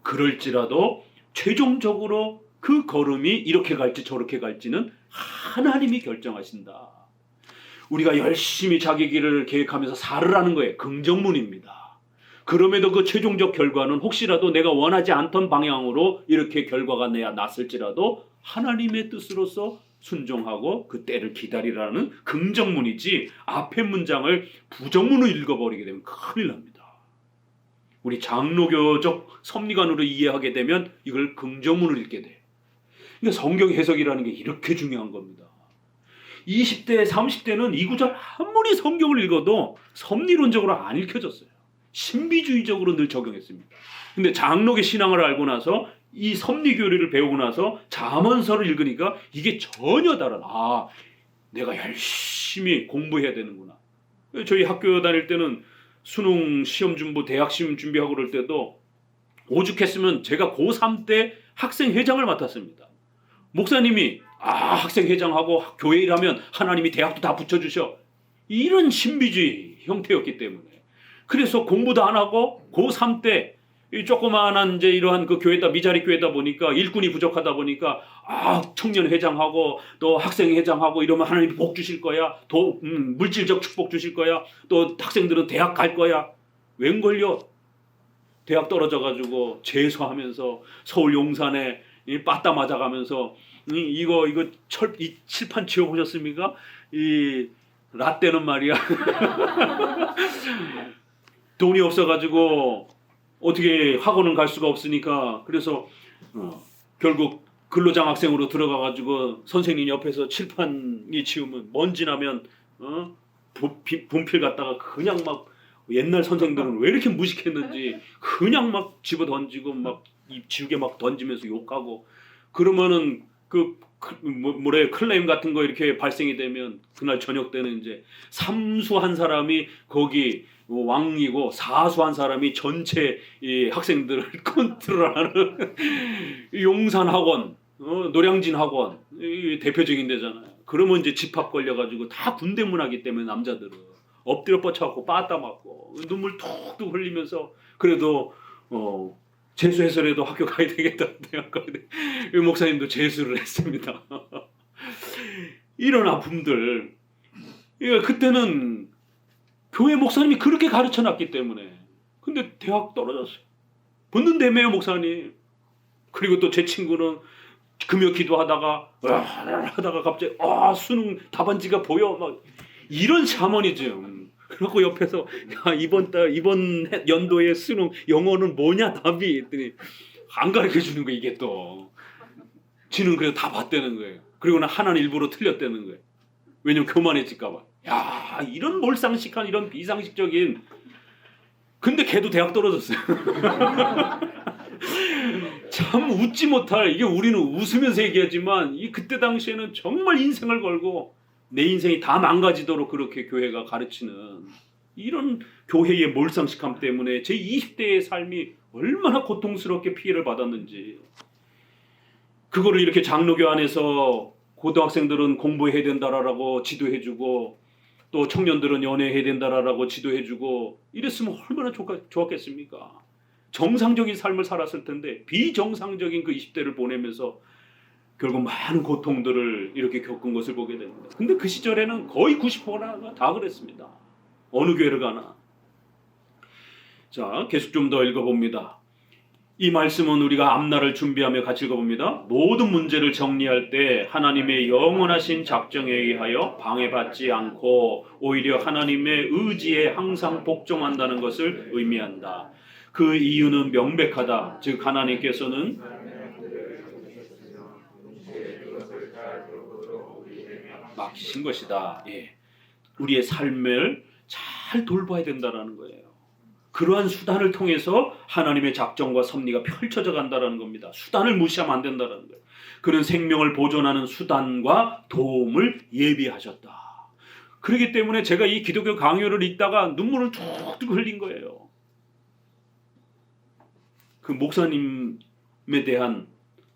그럴지라도 최종적으로 그 걸음이 이렇게 갈지 저렇게 갈지는 하나님이 결정하신다. 우리가 열심히 자기 길을 계획하면서 살으라는 거예요. 긍정문입니다. 그럼에도 그 최종적 결과는 혹시라도 내가 원하지 않던 방향으로 이렇게 결과가 났을지라도 하나님의 뜻으로서 순종하고 그 때를 기다리라는 긍정문이지 앞의 문장을 부정문으로 읽어버리게 되면 큰일 납니다. 우리 장로교적 섭리관으로 이해하게 되면 이걸 긍정문으로 읽게 돼. 그러니까 성경 해석이라는 게 이렇게 중요한 겁니다. 20대, 30대는 이 구절 아무리 성경을 읽어도 섭리론적으로 안 읽혀졌어요. 신비주의적으로 늘 적용했습니다. 근데 장로교 신앙을 알고 나서 이 섭리교리를 배우고 나서 잠언서를 읽으니까 이게 전혀 다른, 내가 열심히 공부해야 되는구나. 저희 학교 다닐 때는 수능 시험 준비, 대학 시험 준비하고 그럴 때도 오죽했으면 제가 고3 때 학생회장을 맡았습니다. 목사님이 학생회장하고 교회 일하면 하나님이 대학도 다 붙여주셔. 이런 신비주의 형태였기 때문에. 그래서 공부도 안 하고 고3 때 이 조그마한 이제 이러한 그 교회다 미자리 교회다 보니까 일꾼이 부족하다 보니까 청년 회장하고 또 학생 회장하고 이러면 하나님이 복 주실 거야. 또 물질적 축복 주실 거야. 또 학생들은 대학 갈 거야. 웬걸요? 대학 떨어져 가지고 재수하면서 서울 용산에 빠따 맞아가면서 이거 이 칠판 지어 보셨습니까? 이 라떼는 말이야. 돈이 없어 가지고 어떻게 학원을 갈 수가 없으니까 그래서 결국 근로장학생으로 들어가 가지고 선생님 옆에서 칠판이 지우면 먼지 나면 분필 갖다가 그냥 막 옛날 선생들은 왜 이렇게 무식했는지 그냥 막 집어 던지고 막 지우개 막 던지면서 욕하고 그러면은 클레임 같은 거 이렇게 발생이 되면 그날 저녁 때는 이제 삼수한 사람이 거기 왕이고 사수한 사람이 전체 이 학생들을 컨트롤하는 용산 학원, 노량진 학원 대표적인 데잖아요. 그러면 이제 집합 걸려가지고 다 군대 문화기 때문에 남자들은 엎드려 뻗쳐갖고 빠따 맞고 눈물 툭툭 흘리면서 그래도 재수해서라도 학교 가야 되겠다 대학 가야 돼. 목사님도 재수를 했습니다. 이런 아픔들. 그때는 교회 목사님이 그렇게 가르쳐놨기 때문에. 근데 대학 떨어졌어요. 붙는다며요 목사님. 그리고 또 제 친구는 금요 기도하다가 갑자기 수능 답안지가 보여 막 이런 샤머니즘. 그리고 옆에서 이번 연도의 수능 영어는 뭐냐 답이 했더니 안 가르쳐 주는 거 이게 또 지는 그래도 다 봤다는 거예요. 그리고는 하나는 일부러 틀렸다는 거예요. 왜냐면 교만해질까 봐. 이런 몰상식한 이런 비상식적인. 근데 걔도 대학 떨어졌어요. 참 웃지 못할, 이게 우리는 웃으면서 얘기하지만 그때 당시에는 정말 인생을 걸고 내 인생이 다 망가지도록 그렇게 교회가 가르치는 이런 교회의 몰상식함 때문에 제 20대의 삶이 얼마나 고통스럽게 피해를 받았는지. 그거를 이렇게 장로교 안에서 고등학생들은 공부해야 된다라고 지도해주고 또 청년들은 연애해야 된다라고 지도해주고 이랬으면 얼마나 좋았겠습니까? 정상적인 삶을 살았을 텐데 비정상적인 그 20대를 보내면서 결국 많은 고통들을 이렇게 겪은 것을 보게 됩니다. 근데 그 시절에는 거의 90%가 다 그랬습니다. 어느 교회를 가나. 자, 계속 좀 더 읽어봅니다. 이 말씀은 우리가 앞날을 준비하며 같이 읽어봅니다. 모든 문제를 정리할 때 하나님의 영원하신 작정에 의하여 방해받지 않고 오히려 하나님의 의지에 항상 복종한다는 것을 의미한다. 그 이유는 명백하다. 즉 하나님께서는 맡기신 것이다. 예. 우리의 삶을 잘 돌봐야 된다는 거예요. 그러한 수단을 통해서 하나님의 작정과 섭리가 펼쳐져 간다는 겁니다. 수단을 무시하면 안 된다는 거예요. 그는 생명을 보존하는 수단과 도움을 예비하셨다. 그렇기 때문에 제가 이 기독교 강요를 읽다가 눈물을 툭툭 흘린 거예요. 그 목사님에 대한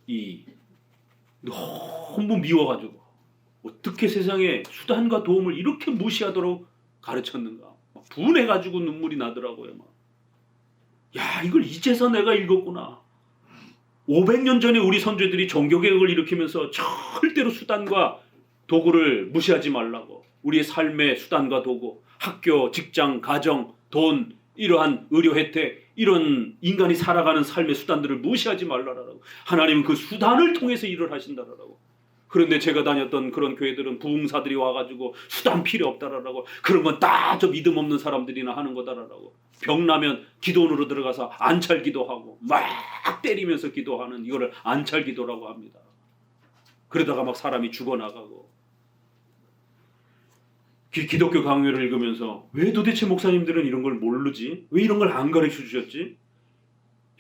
이 너무 미워가지고 어떻게 세상에 수단과 도움을 이렇게 무시하도록 가르쳤는가. 분해가지고 눈물이 나더라고요. 야, 이걸 이제서 내가 읽었구나. 500년 전에 우리 선조들이 종교개혁을 일으키면서 절대로 수단과 도구를 무시하지 말라고. 우리의 삶의 수단과 도구, 학교, 직장, 가정, 돈, 이러한 의료 혜택, 이런 인간이 살아가는 삶의 수단들을 무시하지 말라라고. 하나님은 그 수단을 통해서 일을 하신다라고. 그런데 제가 다녔던 그런 교회들은 부흥사들이 와가지고 수단 필요 없다라고. 그런 건 다 저 믿음 없는 사람들이나 하는 거다라고. 병나면 기도원으로 들어가서 안찰 기도하고 막 때리면서 기도하는 이거를 안찰 기도라고 합니다. 그러다가 막 사람이 죽어나가고. 기독교 강요를 읽으면서 왜 도대체 목사님들은 이런 걸 모르지? 왜 이런 걸 안 가르쳐 주셨지?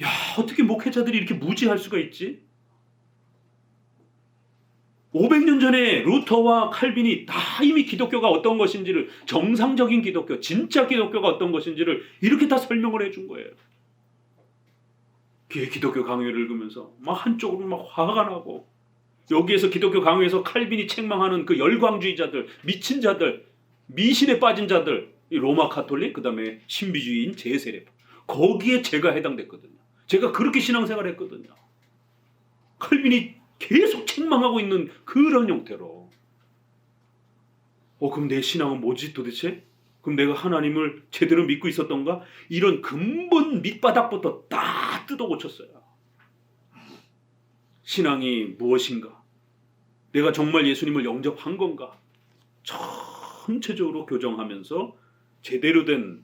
야, 어떻게 목회자들이 이렇게 무지할 수가 있지? 500년 전에 루터와 칼빈이 다 이미 기독교가 어떤 것인지를, 정상적인 기독교, 진짜 기독교가 어떤 것인지를 이렇게 다 설명을 해준 거예요. 기독교 강요를 읽으면서 막 한쪽으로 막 화가 나고, 여기에서 기독교 강요에서 칼빈이 책망하는 그 열광주의자들, 미친 자들, 미신에 빠진 자들, 이 로마 가톨릭, 그 다음에 신비주의인 제세례, 거기에 제가 해당됐거든요. 제가 그렇게 신앙생활 했거든요. 칼빈이 계속 책망하고 있는 그런 형태로. 그럼 내 신앙은 뭐지 도대체? 그럼 내가 하나님을 제대로 믿고 있었던가? 이런 근본 밑바닥부터 다 뜯어 고쳤어요. 신앙이 무엇인가? 내가 정말 예수님을 영접한 건가? 전체적으로 교정하면서 제대로 된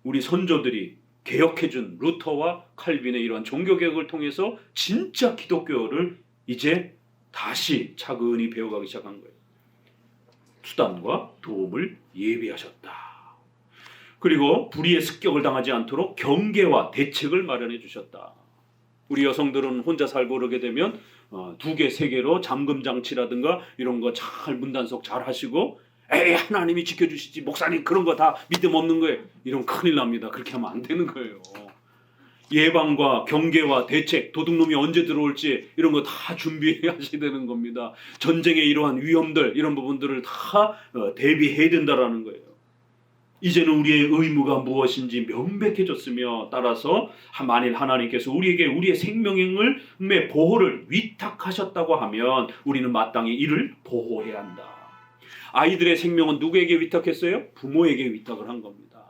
우리 선조들이 개혁해준 루터와 칼빈의 이러한 종교개혁을 통해서 진짜 기독교를 이제 다시 차근히 배워가기 시작한 거예요. 수단과 도움을 예비하셨다. 그리고 불의의 습격을 당하지 않도록 경계와 대책을 마련해 주셨다. 우리 여성들은 혼자 살고 그러게 되면 2개, 3개로 잠금 장치라든가 이런 거 잘 문단속 잘 하시고, 에이 하나님이 지켜주시지, 목사님 그런 거 다 믿음 없는 거예요. 이러면 큰일 납니다. 그렇게 하면 안 되는 거예요. 예방과 경계와 대책, 도둑놈이 언제 들어올지 이런 거 다 준비하셔야 되는 겁니다. 전쟁의 이러한 위험들, 이런 부분들을 다 대비해야 된다라는 거예요. 이제는 우리의 의무가 무엇인지 명백해졌으며, 따라서 만일 하나님께서 우리에게 우리의 생명의 보호를 위탁하셨다고 하면 우리는 마땅히 이를 보호해야 한다. 아이들의 생명은 누구에게 위탁했어요? 부모에게 위탁을 한 겁니다.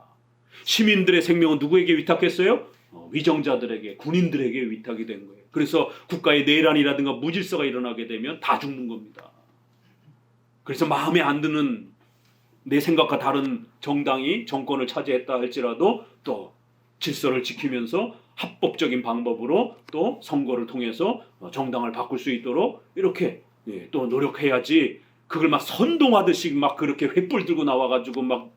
시민들의 생명은 누구에게 위탁했어요? 위정자들에게, 군인들에게 위탁이 된 거예요. 그래서 국가의 내란이라든가 무질서가 일어나게 되면 다 죽는 겁니다. 그래서 마음에 안 드는, 내 생각과 다른 정당이 정권을 차지했다 할지라도 또 질서를 지키면서 합법적인 방법으로 또 선거를 통해서 정당을 바꿀 수 있도록 이렇게 또 노력해야지. 그걸 막 선동하듯이 막 그렇게 횃불 들고 나와가지고 막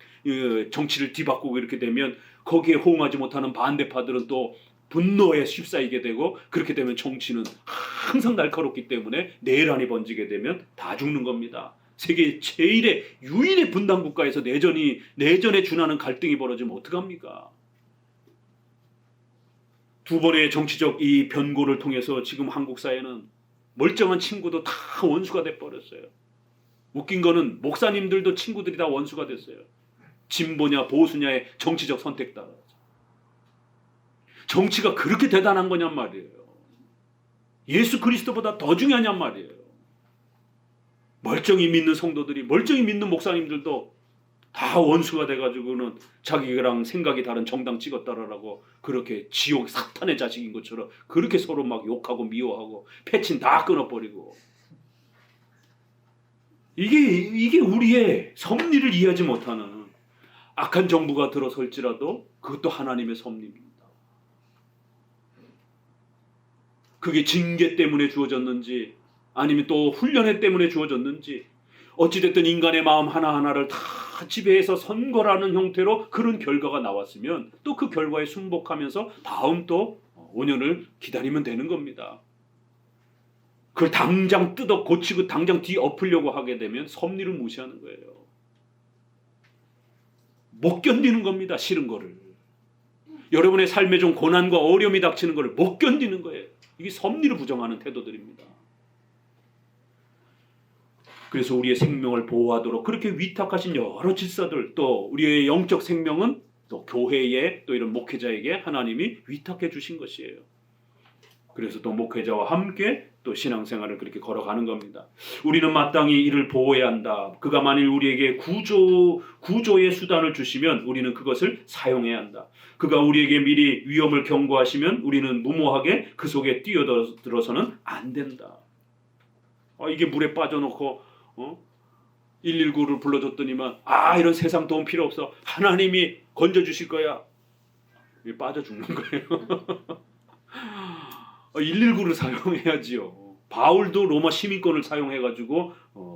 정치를 뒤바꾸고 이렇게 되면 거기에 호응하지 못하는 반대파들은 또 분노에 휩싸이게 되고, 그렇게 되면 정치는 항상 날카롭기 때문에 내란이 번지게 되면 다 죽는 겁니다. 세계 제일의 유일의 분단 국가에서 내전에 준하는 갈등이 벌어지면 어떡합니까? 2번의 정치적 이 변고를 통해서 지금 한국 사회는 멀쩡한 친구도 다 원수가 돼버렸어요. 웃긴 거는 목사님들도 친구들이 다 원수가 됐어요. 진보냐 보수냐의 정치적 선택 따라. 정치가 그렇게 대단한 거냔 말이에요. 예수 그리스도보다 더 중요하냔 말이에요. 멀쩡히 믿는 성도들이, 멀쩡히 믿는 목사님들도 다 원수가 돼가지고는 자기랑 생각이 다른 정당 찍었다라고 그렇게 지옥 사탄의 자식인 것처럼 그렇게 서로 막 욕하고 미워하고 패친 다 끊어버리고, 이게 우리의 섭리를 이해하지 못하는 악한 정부가 들어설지라도 그것도 하나님의 섭리입니다. 그게 징계 때문에 주어졌는지 아니면 또 훈련회 때문에 주어졌는지, 어찌됐든 인간의 마음 하나하나를 다 지배해서 선거라는 형태로 그런 결과가 나왔으면 또 그 결과에 순복하면서 다음 또 5년을 기다리면 되는 겁니다. 그걸 당장 뜯어 고치고 당장 뒤엎으려고 하게 되면 섭리를 무시하는 거예요. 못 견디는 겁니다. 싫은 거를. 여러분의 삶에 좀 고난과 어려움이 닥치는 거를 못 견디는 거예요. 이게 섭리를 부정하는 태도들입니다. 그래서 우리의 생명을 보호하도록 그렇게 위탁하신 여러 질서들, 또 우리의 영적 생명은 또 교회에 또 이런 목회자에게 하나님이 위탁해 주신 것이에요. 그래서 또 목회자와 함께 또 신앙생활을 그렇게 걸어가는 겁니다. 우리는 마땅히 이를 보호해야 한다. 그가 만일 우리에게 구조의 수단을 주시면 우리는 그것을 사용해야 한다. 그가 우리에게 미리 위험을 경고하시면 우리는 무모하게 그 속에 뛰어들어서는 안 된다. 이게 물에 빠져놓고 119를 불러줬더니만 이런 세상 도움 필요 없어. 하나님이 건져주실 거야. 빠져 죽는 거예요. 119를 사용해야지요. 바울도 로마 시민권을 사용해가지고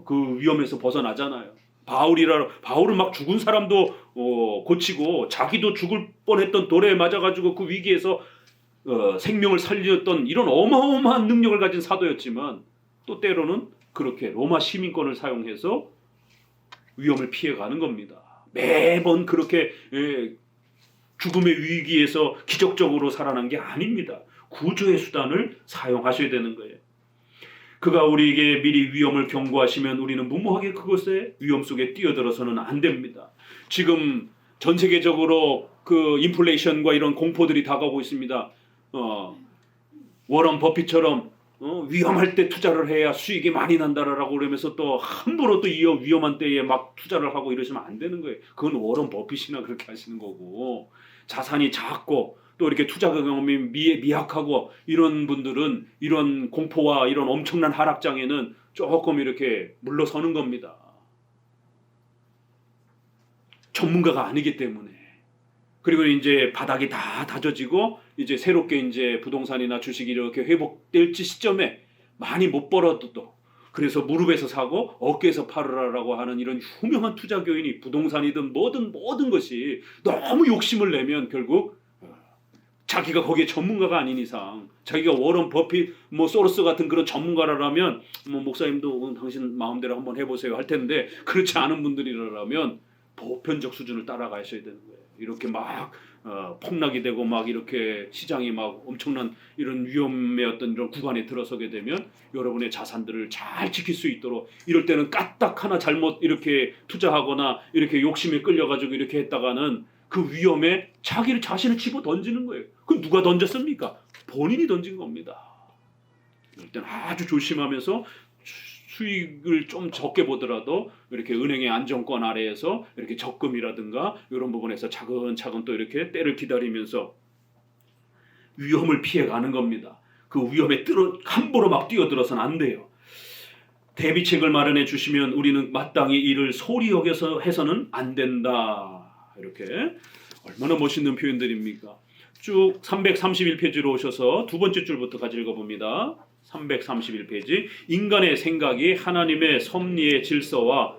그 위험에서 벗어나잖아요. 바울은 막 죽은 사람도 고치고 자기도 죽을 뻔했던 돌에 맞아가지고 그 위기에서 생명을 살렸던 이런 어마어마한 능력을 가진 사도였지만 또 때로는 그렇게 로마 시민권을 사용해서 위험을 피해가는 겁니다. 매번 그렇게 죽음의 위기에서 기적적으로 살아난 게 아닙니다. 구조의 수단을 사용하셔야 되는 거예요. 그가 우리에게 미리 위험을 경고하시면 우리는 무모하게 그것의 위험 속에 뛰어들어서는 안 됩니다. 지금 전 세계적으로 그 인플레이션과 이런 공포들이 다가오고 있습니다. 워런 버핏처럼 위험할 때 투자를 해야 수익이 많이 난다라고 그러면서 또 함부로 또 위험한 때에 막 투자를 하고 이러시면 안 되는 거예요. 그건 워런 버핏이나 그렇게 하시는 거고, 자산이 작고 또 이렇게 투자 경험이 미약하고 이런 분들은 이런 공포와 이런 엄청난 하락장에는 조금 이렇게 물러서는 겁니다. 전문가가 아니기 때문에. 그리고 이제 바닥이 다 다져지고 이제 새롭게 이제 부동산이나 주식이 이렇게 회복될 시점에 많이 못 벌어도 또 그래서 무릎에서 사고 어깨에서 팔으라라고 하는 이런 유명한 투자 교인이 부동산이든 뭐든 모든 것이 너무 욕심을 내면 결국 자기가 거기에 전문가가 아닌 이상, 자기가 워런 버핏 소로스 같은 그런 전문가라면 목사님도 당신 마음대로 한번 해보세요 할 텐데, 그렇지 않은 분들이라면 보편적 수준을 따라가셔야 되는 거예요. 이렇게 막 폭락이 되고 막 이렇게 시장이 막 엄청난 이런 위험의 어떤 이런 구간에 들어서게 되면 여러분의 자산들을 잘 지킬 수 있도록, 이럴 때는 까딱 하나 잘못 이렇게 투자하거나 이렇게 욕심에 끌려가지고 이렇게 했다가는 그 위험에 자신을 집어 던지는 거예요. 그럼 누가 던졌습니까? 본인이 던진 겁니다. 이럴 때는 아주 조심하면서 수익을 좀 적게 보더라도 이렇게 은행의 안정권 아래에서 이렇게 적금이라든가 이런 부분에서 차근차근 또 이렇게 때를 기다리면서 위험을 피해가는 겁니다. 그 위험에 함부로 막 뛰어들어서는 안 돼요. 대비책을 마련해 주시면 우리는 마땅히 이를 소리 여겨서 해서는 안 된다. 이렇게 얼마나 멋있는 표현들입니까? 쭉 331페이지로 오셔서 두 번째 줄부터 같이 읽어봅니다. 331페이지. 인간의 생각이 하나님의 섭리의 질서와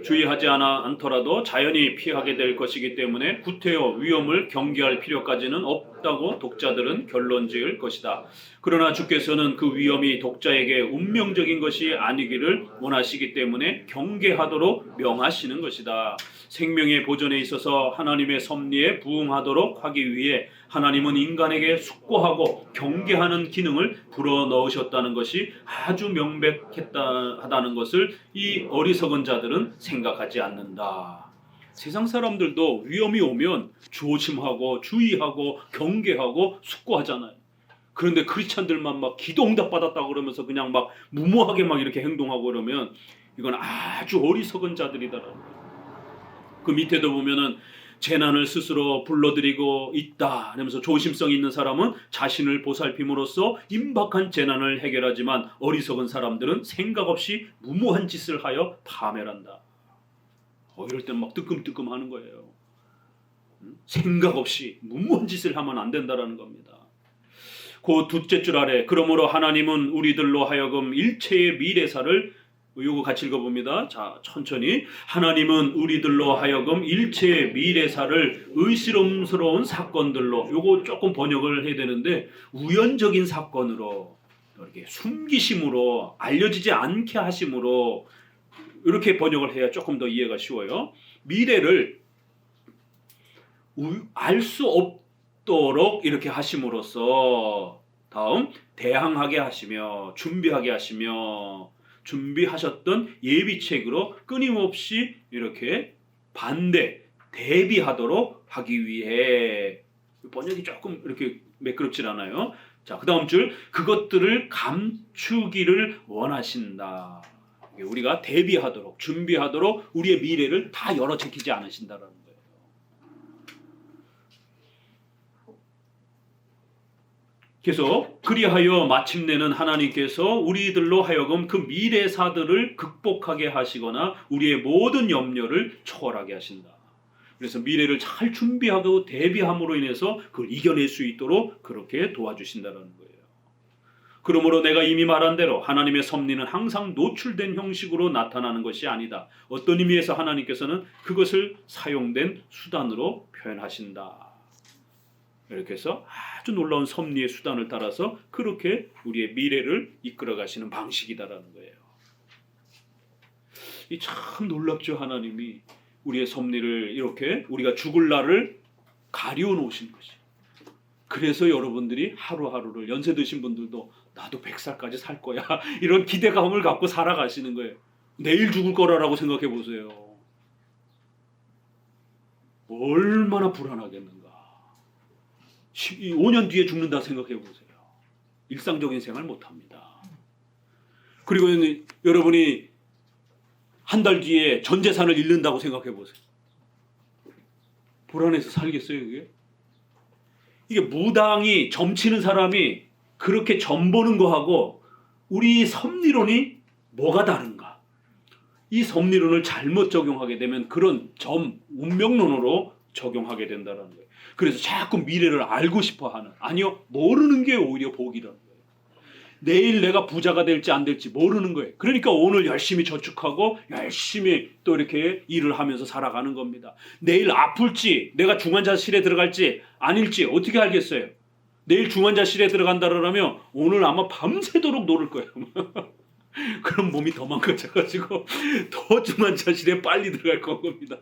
주의하지 않더라도 자연히 피하게 될 것이기 때문에 구태여 위험을 경계할 필요까지는 없다고 독자들은 결론 지을 것이다. 그러나 주께서는 그 위험이 독자에게 운명적인 것이 아니기를 원하시기 때문에 경계하도록 명하시는 것이다. 생명의 보존에 있어서 하나님의 섭리에 부응하도록 하기 위해 하나님은 인간에게 숙고하고 경계하는 기능을 불어넣으셨다는 것이 아주 명백하다는 것을 이 어리석은 자들은 생각하지 않는다. 세상 사람들도 위험이 오면 조심하고 주의하고 경계하고 숙고하잖아요. 그런데 크리스찬들만 막 기도 응답 받았다고 그러면서 그냥 막 무모하게 막 이렇게 행동하고 그러면 이건 아주 어리석은 자들이다라는 거예요. 그 밑에도 보면은 재난을 스스로 불러들이고 있다 하면서 조심성 있는 사람은 자신을 보살핌으로써 임박한 재난을 해결하지만 어리석은 사람들은 생각 없이 무모한 짓을 하여 파멸한다. 이럴 때는 막 뜨끔뜨끔 하는 거예요. 생각 없이 무모한 짓을 하면 안 된다라는 겁니다. 그 둘째 줄 아래 그러므로 하나님은 우리들로 하여금 일체의 미래사를 요거 같이 읽어봅니다. 자, 천천히. 하나님은 우리들로 하여금 일체의 미래사를 의심스러운 사건들로, 요거 조금 번역을 해야 되는데 우연적인 사건으로 이렇게 숨기심으로 알려지지 않게 하심으로 이렇게 번역을 해야 조금 더 이해가 쉬워요. 미래를 알 수 없도록 이렇게 하심으로써 다음 대항하게 하시며 준비하게 하시며 준비하셨던 예비책으로 끊임없이 이렇게 대비하도록 하기 위해 번역이 조금 이렇게 매끄럽질 않아요. 자, 그 다음 줄 그것들을 감추기를 원하신다. 우리가 대비하도록 준비하도록 우리의 미래를 다 열어 제키지 않으신다라는 거예요. 그래서 그리하여 마침내는 하나님께서 우리들로 하여금 그 미래사들을 극복하게 하시거나 우리의 모든 염려를 초월하게 하신다. 그래서 미래를 잘 준비하고 대비함으로 인해서 그걸 이겨낼 수 있도록 그렇게 도와주신다는 거예요. 그러므로 내가 이미 말한 대로 하나님의 섭리는 항상 노출된 형식으로 나타나는 것이 아니다. 어떤 의미에서 하나님께서는 그것을 사용된 수단으로 표현하신다. 이렇게 해서 아주 놀라운 섭리의 수단을 따라서 그렇게 우리의 미래를 이끌어 가시는 방식이다라는 거예요. 이 참 놀랍죠. 하나님이 우리의 섭리를 이렇게 우리가 죽을 날을 가리워 놓으신 것이. 그래서 여러분들이 하루하루를 연세 드신 분들도 나도 100살까지 살 거야 이런 기대감을 갖고 살아가시는 거예요. 내일 죽을 거라고 생각해 보세요. 얼마나 불안하겠는가. 5년 뒤에 죽는다 생각해 보세요. 일상적인 생활 못합니다. 그리고 여러분이 한 달 뒤에 전 재산을 잃는다고 생각해 보세요. 불안해서 살겠어요, 이게? 이게 무당이 점치는 사람이 그렇게 점 보는 거하고 우리 섭리론이 뭐가 다른가? 이 섭리론을 잘못 적용하게 되면 그런 운명론으로 적용하게 된다는 거예요. 그래서 자꾸 미래를 알고 싶어 하는, 아니요, 모르는 게 오히려 복이라는 거예요. 내일 내가 부자가 될지 안 될지 모르는 거예요. 그러니까 오늘 열심히 저축하고 열심히 또 이렇게 일을 하면서 살아가는 겁니다. 내일 아플지, 내가 중환자실에 들어갈지 아닐지 어떻게 알겠어요? 내일 중환자실에 들어간다 그러면 오늘 아마 밤새도록 노를 거예요. 그럼 몸이 더 망가져가지고 더 중환자실에 빨리 들어갈 겁니다.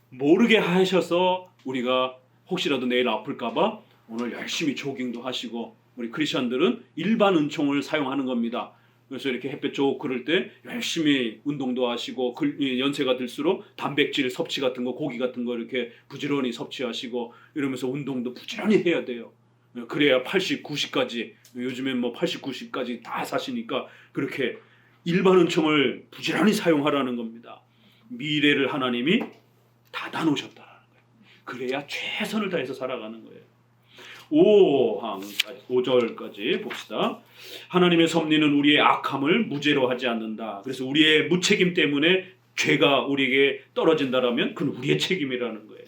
모르게 하셔서 우리가 혹시라도 내일 아플까봐 오늘 열심히 조깅도 하시고, 우리 크리스천들은 일반 은총을 사용하는 겁니다. 그래서 이렇게 햇볕 좋고 그럴 때 열심히 운동도 하시고, 연세가 들수록 단백질 섭취 같은 거, 고기 같은 거 이렇게 부지런히 섭취하시고 이러면서 운동도 부지런히 해야 돼요. 그래야 80, 90까지, 요즘엔 뭐 80, 90까지 다 사시니까 그렇게 일반 은총을 부지런히 사용하라는 겁니다. 미래를 하나님이 닫아 놓으셨다라는 거예요. 그래야 최선을 다해서 살아가는 거예요. 5절까지 봅시다. 하나님의 섭리는 우리의 악함을 무죄로 하지 않는다. 그래서 우리의 무책임 때문에 죄가 우리에게 떨어진다라면 그건 우리의 책임이라는 거예요.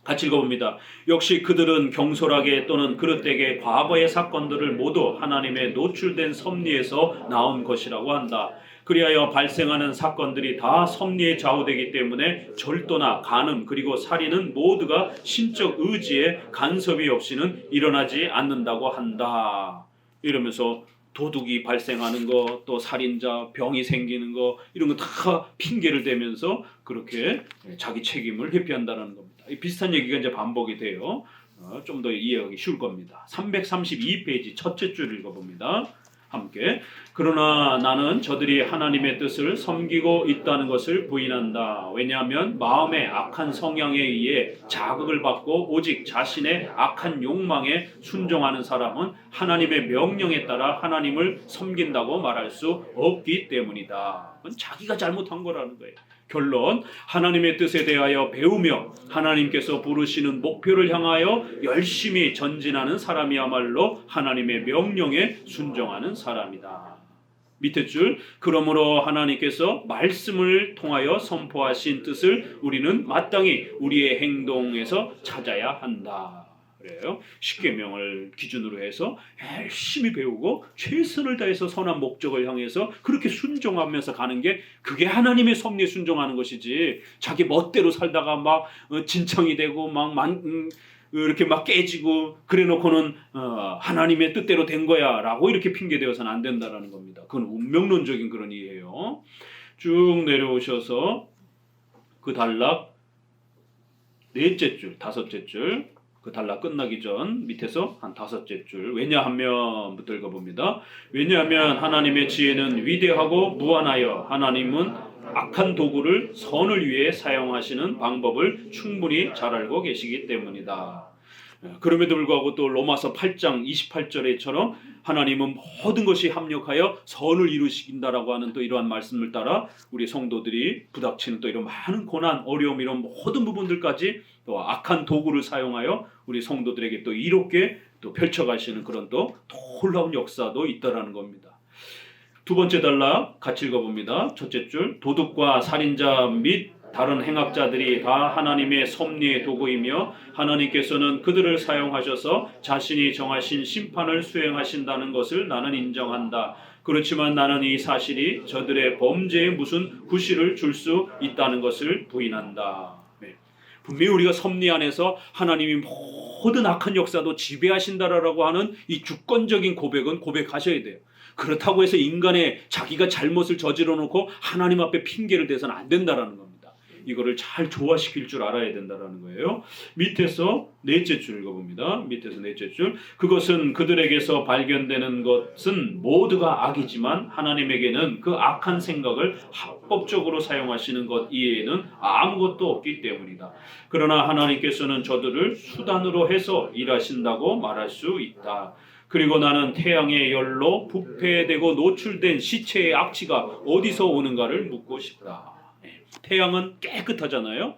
같이 읽어봅니다. 역시 그들은 경솔하게 또는 그릇되게 과거의 사건들을 모두 하나님의 노출된 섭리에서 나온 것이라고 한다. 그리하여 발생하는 사건들이 다 섭리에 좌우되기 때문에 절도나 간음 그리고 살인은 모두가 신적 의지에 간섭이 없이는 일어나지 않는다고 한다. 이러면서 도둑이 발생하는 거, 또 살인자, 병이 생기는 거, 이런 거 다 핑계를 대면서 그렇게 자기 책임을 회피한다는 겁니다. 비슷한 얘기가 이제 반복이 돼요. 좀 더 이해하기 쉬울 겁니다. 332페이지 첫째 줄 읽어봅니다. 함께. 그러나 나는 저들이 하나님의 뜻을 섬기고 있다는 것을 부인한다. 왜냐하면 마음의 악한 성향에 의해 자극을 받고 오직 자신의 악한 욕망에 순종하는 사람은 하나님의 명령에 따라 하나님을 섬긴다고 말할 수 없기 때문이다. 그건 자기가 잘못한 거라는 거예요. 결론, 하나님의 뜻에 대하여 배우며 하나님께서 부르시는 목표를 향하여 열심히 전진하는 사람이야말로 하나님의 명령에 순종하는 사람이다. 밑에 줄, 그러므로 하나님께서 말씀을 통하여 선포하신 뜻을 우리는 마땅히 우리의 행동에서 찾아야 한다. 그래요. 십계명을 기준으로 해서 열심히 배우고 최선을 다해서 선한 목적을 향해서 그렇게 순종하면서 가는 게 그게 하나님의 섭리에 순종하는 것이지, 자기 멋대로 살다가 막 진청이 되고 이렇게 막 깨지고 그래놓고는 하나님의 뜻대로 된 거야라고 이렇게 핑계대어서는 안 된다라는 겁니다. 그건 운명론적인 그런 이해예요. 쭉 내려오셔서 그 단락 넷째 줄, 다섯째 줄, 그 단락 끝나기 전 밑에서 한 다섯째 줄, 왜냐하면부터 읽어봅니다. 왜냐하면 하나님의 지혜는 위대하고 무한하여 하나님은 악한 도구를 선을 위해 사용하시는 방법을 충분히 잘 알고 계시기 때문이다. 그럼에도 불구하고 또 로마서 8장 28절에처럼 하나님은 모든 것이 합력하여 선을 이루신다라고 하는 또 이러한 말씀을 따라 우리 성도들이 부닥치는 또 이런 많은 고난, 어려움, 이런 모든 부분들까지 또 악한 도구를 사용하여 우리 성도들에게 또 이롭게 또 펼쳐가시는 그런 또 놀라운 역사도 있다라는 겁니다. 두 번째 단락 같이 읽어봅니다. 첫째 줄, 도둑과 살인자 및 다른 행악자들이 다 하나님의 섭리의 도구이며 하나님께서는 그들을 사용하셔서 자신이 정하신 심판을 수행하신다는 것을 나는 인정한다. 그렇지만 나는 이 사실이 저들의 범죄에 무슨 구실을 줄 수 있다는 것을 부인한다. 분명히 우리가 섭리 안에서 하나님이 모든 악한 역사도 지배하신다라고 하는 이 주권적인 고백은 고백하셔야 돼요. 그렇다고 해서 인간의 자기가 잘못을 저질러 놓고 하나님 앞에 핑계를 대서는 안 된다라는 겁니다. 이거를 잘 조화시킬 줄 알아야 된다라는 거예요. 밑에서 넷째 줄 읽어봅니다. 밑에서 넷째 줄, 그것은 그들에게서 발견되는 것은 모두가 악이지만 하나님에게는 그 악한 생각을 합법적으로 사용하시는 것 이외에는 아무것도 없기 때문이다. 그러나 하나님께서는 저들을 수단으로 해서 일하신다고 말할 수 있다. 그리고 나는 태양의 열로 부패되고 노출된 시체의 악취가 어디서 오는가를 묻고 싶다. 태양은 깨끗하잖아요.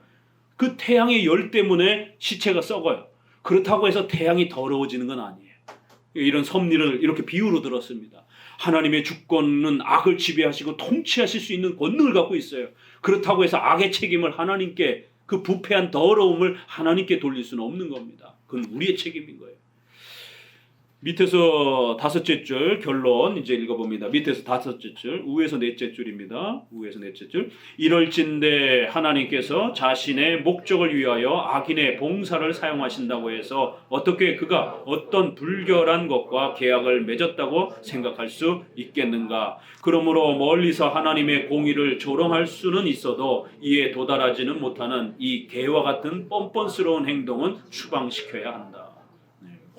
그 태양의 열 때문에 시체가 썩어요. 그렇다고 해서 태양이 더러워지는 건 아니에요. 이런 섭리를 이렇게 비유로 들었습니다. 하나님의 주권은 악을 지배하시고 통치하실 수 있는 권능을 갖고 있어요. 그렇다고 해서 악의 책임을 하나님께, 그 부패한 더러움을 하나님께 돌릴 수는 없는 겁니다. 그건 우리의 책임인 거예요. 밑에서 다섯째 줄 결론 이제 읽어봅니다. 밑에서 다섯째 줄, 위에서 넷째 줄입니다. 위에서 넷째 줄. 이럴진대 하나님께서 자신의 목적을 위하여 악인의 봉사를 사용하신다고 해서 어떻게 그가 어떤 불결한 것과 계약을 맺었다고 생각할 수 있겠는가? 그러므로 멀리서 하나님의 공의를 조롱할 수는 있어도 이에 도달하지는 못하는 이 개와 같은 뻔뻔스러운 행동은 추방시켜야 한다.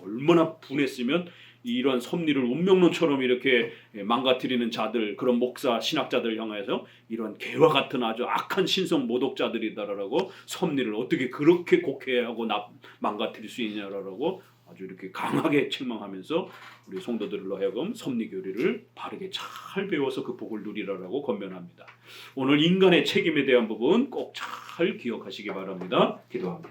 얼마나 분했으면 이런 섭리를 운명론처럼 이렇게 망가뜨리는 자들, 그런 목사, 신학자들 향해서 이런 개와 같은 아주 악한 신성 모독자들이다라고 섭리를 어떻게 그렇게 곡해하고 망가뜨릴 수 있냐라고 아주 이렇게 강하게 책망하면서 우리 성도들로 하여금 섭리 교리를 바르게 잘 배워서 그 복을 누리라라고 권면합니다. 오늘 인간의 책임에 대한 부분 꼭 잘 기억하시기 바랍니다. 기도합니다.